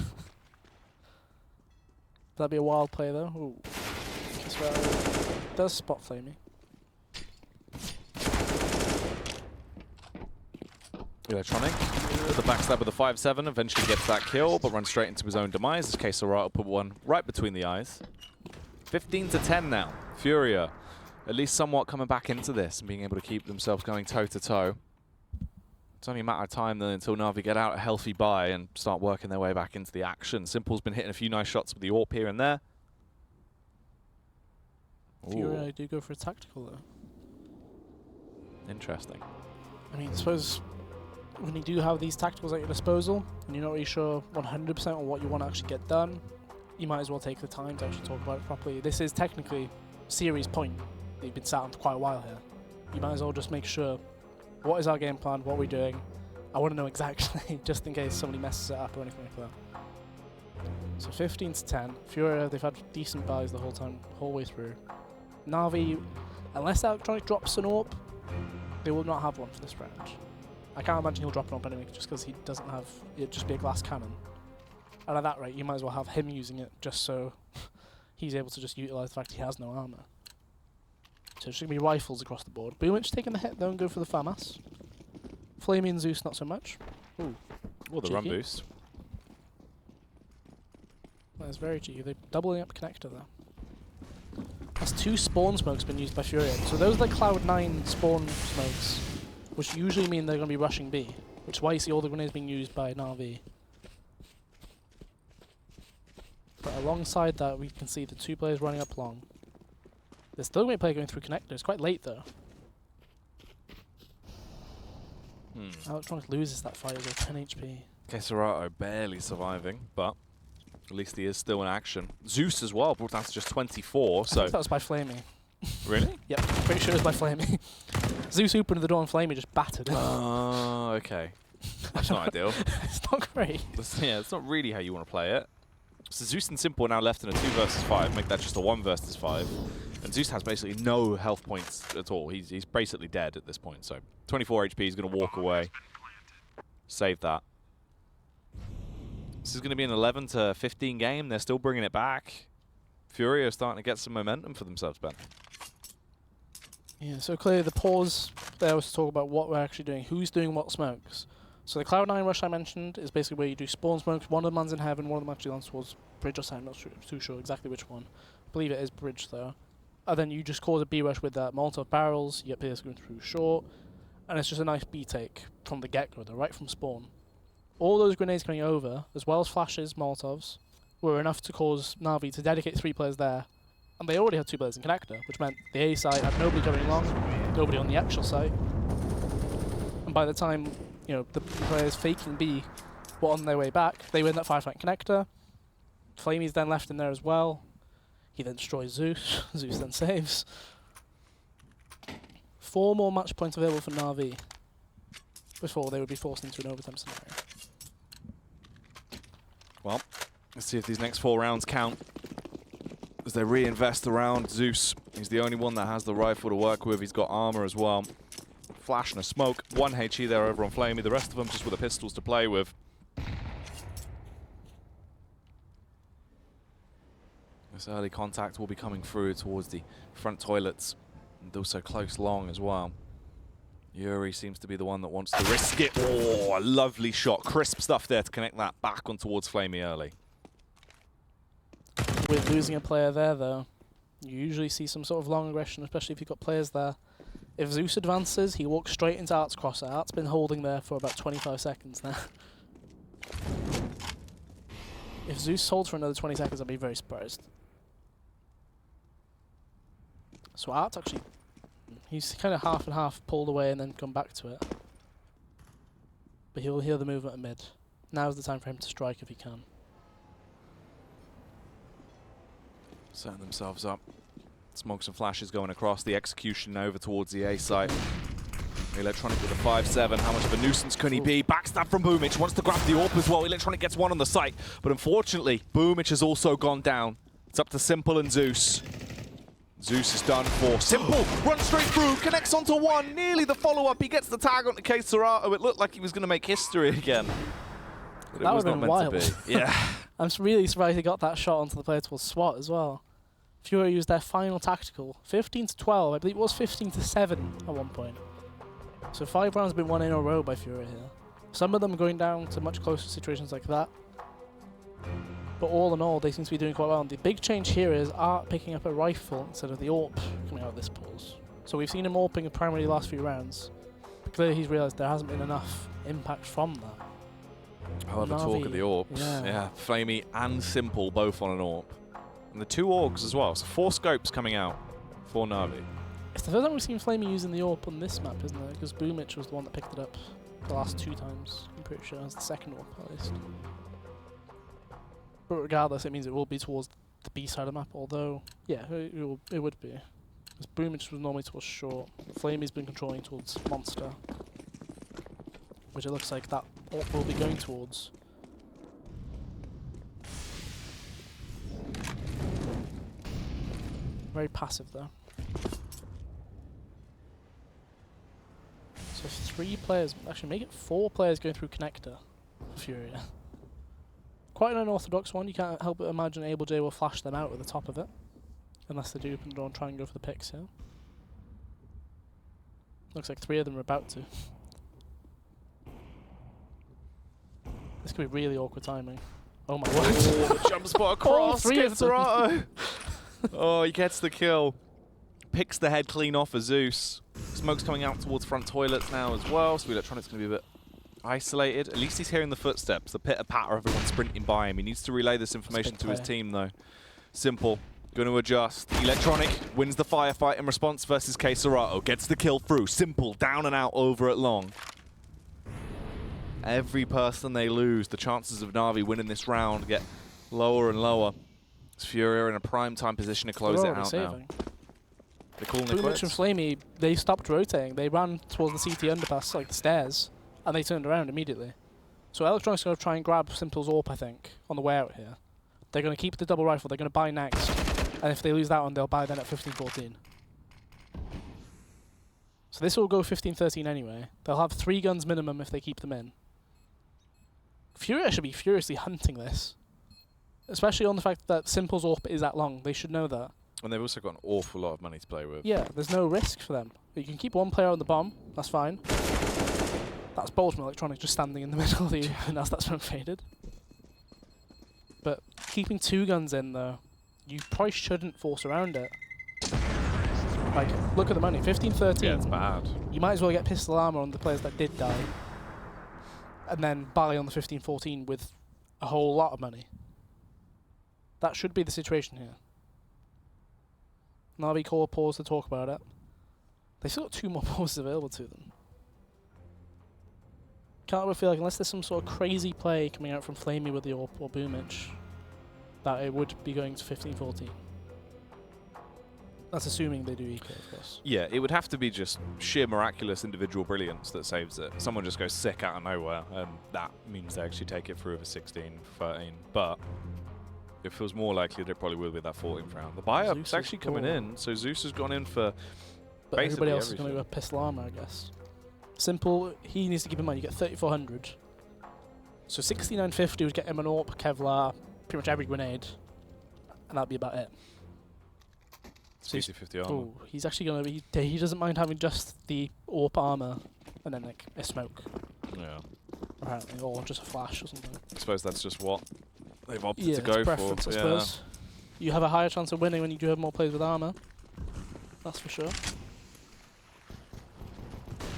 That'd be a wild play though. Ooh. That's where it does spot Flamey. Electronic, with the backstab with the 5-7, eventually gets that kill, but runs straight into his own demise. This case, Sorata will put one right between the eyes. 15-10 now. Furia, at least somewhat coming back into this and being able to keep themselves going toe-to-toe. It's only a matter of time then until NaVi get out a healthy buy and start working their way back into the action. Simple's been hitting a few nice shots with the AWP here and there. Furia do go for a tactical though. Interesting. I mean, I suppose when you do have these tacticals at your disposal and you're not really sure 100% on what you want to actually get done, you might as well take the time to actually talk about it properly. This is technically series point. You've been sat on for quite a while here. You might as well just make sure, what is our game plan, what are we doing? I want to know exactly, just in case somebody messes it up or anything like that. So 15-10. Furia, they've had decent buys the whole way through. NaVi, unless Electronic drops an AWP, they will not have one for this round. I can't imagine he'll drop an AWP anyway, just because he doesn't have, it'd just be a glass cannon. And at that rate, you might as well have him using it, just so he's able to just utilise the fact he has no armour. So it's going to be rifles across the board. Boomich taking the hit though and go for the FAMAS. Flamey and Zeus not so much. Ooh. Well, the run boost. That's very cheeky. They're doubling up connector there. That's 2 spawn smokes been used by Furia. So those are the Cloud9 spawn smokes, which usually mean they're going to be rushing B, which is why you see all the grenades being used by NaVi. But alongside that, we can see the 2 players running up long. There's still going to be a player going through connector. It's quite late though. Electronic loses that fight with 10 HP. Keserato barely surviving, but at least he is still in action. Zeus as well, brought down to just 24, so... I think that was by Flamey. Really? Yep, pretty sure it was by Flamey. Zeus opened the door and Flamey just battered it. Oh, okay. That's not ideal. It's not great. Yeah, it's not really how you want to play it. So Zeus and Simple are now left in a 2 versus 5, make that just a 1 versus 5. And Zeus has basically no health points at all. He's basically dead at this point, so 24 HP, he's going to walk away. Save that. This is going to be an 11 to 15 game. They're still bringing it back. Furia are starting to get some momentum for themselves, Ben. Yeah, so clearly the pause there was to talk about what we're actually doing, who's doing what smokes. So the Cloud9 rush I mentioned is basically where you do spawn smokes. One of the man's in heaven, one of them actually lands towards bridge or side. I'm not too sure exactly which one. I believe it is bridge though. And then you just cause a B rush with that Molotov barrels. You get players going through short. And it's just a nice B take from the get-go though, right from spawn. All those grenades coming over, as well as flashes, Molotovs, were enough to cause NaVi to dedicate 3 players there. And they already had 2 players in connector, which meant the A side had nobody coming along, nobody on the actual side. And by the time, you know, the players faking B were on their way back, they win that 5-flank connector. Flamey's then left in there as well. He then destroys Zeus. Zeus then saves. 4 more match points available for NaVi before they would be forced into an overtime scenario. Well, let's see if these next 4 rounds count. As they reinvest around Zeus, he's the only one that has the rifle to work with. He's got armor as well. Flash and a smoke. 1 HE there over on Flamey. The rest of them just with the pistols to play with. This early contact will be coming through towards the front toilets. And also close long as well. Yuri seems to be the one that wants to risk it. Oh, a lovely shot. Crisp stuff there to connect that back on towards Flamey early. With losing a player there, though, you usually see some sort of long aggression, especially if you've got players there. If Zeus advances, he walks straight into Art's crosser. Art's been holding there for about 25 seconds now. If Zeus holds for another 20 seconds, I'd be very surprised. So Art's actually... He's kind of half and half pulled away and then come back to it. But he'll hear the movement at mid. Now's the time for him to strike if he can. Setting themselves up. Smokes and flashes going across. The execution over towards the A site. Electronic with a 5-7. How much of a nuisance can he be? Backstab from Boomich. Wants to grab the AWP as well. Electronic gets one on the site. But unfortunately, Boomich has also gone down. It's up to Simple and Zeus. Zeus is done for. Simple runs straight through, connects onto one, nearly the follow-up. He gets the tag onto K Serato. It looked like he was going to make history again. But that it was would not have been meant wild. to be. Yeah. I'm really surprised he got that shot onto the player towards SWAT as well. FURIA used their final tactical. 15-12. I believe it was 15-7 at one point. So 5 rounds have been won in a row by FURIA here. Some of them going down to much closer situations like that. But all in all, they seem to be doing quite well. And the big change here is Art picking up a rifle instead of the AWP coming out of this pause. So we've seen him AWPing primarily the last few rounds. But clearly he's realised there hasn't been enough impact from that. I'll have a talk of the AWPs. Yeah, Flamey and Simple both on an AWP. And the 2 AUGs as well. So 4 scopes coming out for NaVi. It's the first time we've seen Flamey using the AWP on this map, isn't it? Because Boomich was the one that picked it up the last 2 times. I'm pretty sure as the second AWP at least. But regardless, it means it will be towards the B side of the map, although, yeah, it would be. Because Boomich was normally towards short. Flamey's been controlling towards Monster. Which it looks like that AWP will be going towards. Very passive though. So 3 players, actually make it 4 players going through connector for FURIA. Quite an unorthodox one, you can't help but imagine Able J will flash them out at the top of it. Unless they do open the door and try and go for the picks here. Looks like 3 of them are about to. This could be really awkward timing. Oh my god. Jump spot across, 3 of them. Oh, he gets the kill. Picks the head clean off of Zeus. Smoke's coming out towards front toilets now as well, so Electronic's going to be a bit isolated. At least he's hearing the footsteps, the pitter-patter, everyone sprinting by him. He needs to relay this information to his team, though. Simple. Going to adjust. Electronic wins the firefight in response versus K Serato. Gets the kill through. Simple down and out over at long. Every person they lose, the chances of NaVi winning this round get lower and lower. It's FURIA in a prime time position to close it out now. They're calling it quits. Boomich and Flamey, they stopped rotating. They ran towards the CT underpass, like the stairs, and they turned around immediately. So Electronic's going to try and grab Simple's AWP, I think, on the way out here. They're going to keep the double rifle. They're going to buy next. And if they lose that one, they'll buy then at 15-14. So this will go 15-13 anyway. They'll have 3 guns minimum if they keep them in. FURIA should be furiously hunting this. Especially on the fact that Simple's AWP is that long. They should know that. And they've also got an awful lot of money to play with. Yeah, there's no risk for them. But you can keep 1 player on the bomb. That's fine. That's bold from Electronic, just standing in the middle of the and as that smoke faded. But keeping 2 guns in, though, you probably shouldn't force around it. Like, look at the money. 15-13. Yeah, it's bad. You might as well get pistol armor on the players that did die. And then buy on the 15-14 with a whole lot of money. That should be the situation here. NaVi call a pause to talk about it. They've still got 2 more pauses available to them. Can't really feel like, unless there's some sort of crazy play coming out from Flamey with the AWP or Boomich, that it would be going to 15-14. That's assuming they do EK, of course. Yeah, it would have to be just sheer miraculous individual brilliance that saves it. Someone just goes sick out of nowhere, and that means they actually take it through with a 16-13. But it feels more likely that it probably will be that 14th round. The buy-up's actually coming in, so Zeus has gone in for but basically everybody else everything. is going to go pistol armor, I guess. Simple, he needs to keep in mind, you get 3,400. So 6950 would get him an AWP, Kevlar, pretty much every grenade. And that'd be about it. So 50 armor. Oh, he's actually going to be, he doesn't mind having just the AWP armor and then like a smoke. Yeah. Apparently, or just a flash or something. I suppose that's just what they've opted Yeah, to it's go preference, for. I suppose. You have a higher chance of winning when you do have more players with armor. That's for sure.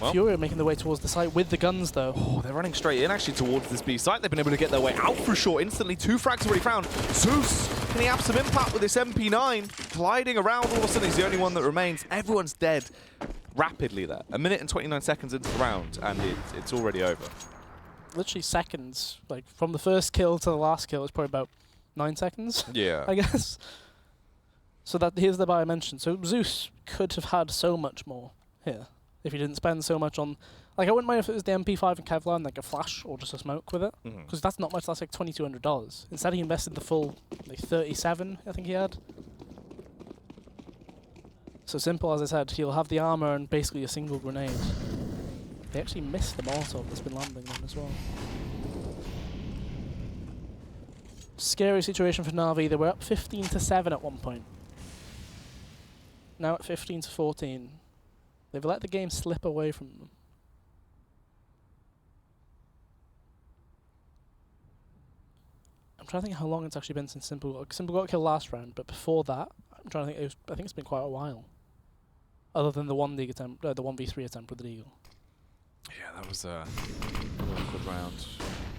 Well, FURIA making their way towards the site with the guns, though. oh, they're running straight in, actually, towards this B site. They've been able to get their way out for sure. Instantly, 2 frags already found. Zeus, can he have some impact with this MP9? Gliding around, all of a sudden, he's the only one that remains. Everyone's dead rapidly there. 1 minute and 29 seconds into the round, and it's already over. Literally seconds. Like, from the first kill to the last kill, it's probably about 9 seconds, Yeah. I guess. So that here's the buy I mentioned. So Zeus could have had so much more here if he didn't spend so much on... Like, I wouldn't mind if it was the MP5 and Kevlar and like a flash or just a smoke with it. Because that's not much, that's like $2,200. Instead he invested the full like 37, I think he had. So simple, as I said, he'll have the armor and basically a single grenade. They actually missed the Molotov that's been landing them as well. Scary situation for NaVi. They were up 15-7 at one point. Now at 15-14. They've let the game slip away from them. I'm trying to think how long it's actually been since Simple got killed last round, but before that, I'm trying to think. I think it's been quite a while. Other than the 1v attempt, the 1v3 attempt with the Eagle. Yeah, that was a good round.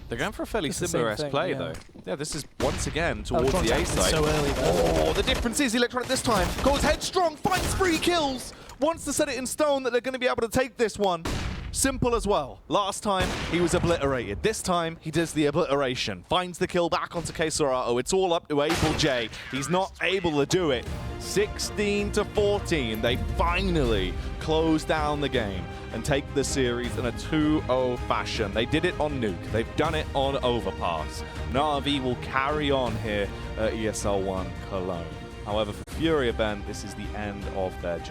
They're going for a fairly It's the similar same thing, play, yeah. though. Yeah, this is once again towards the A Electronics side. so early though. Oh, the difference is Electronic this time goes headstrong, finds 3 kills, wants to set it in stone that they're going to be able to take this one. Simple as well. Last time, he was obliterated. This time, he does the obliteration. Finds the kill back onto Quesarato. It's all up to Able J. He's not able to do it. 16-14. They finally close down the game and take the series in a 2-0 fashion. They did it on Nuke. They've done it on Overpass. NaVi will carry on here at ESL 1 Cologne. However, for FURIA, Ben, this is the end of their journey.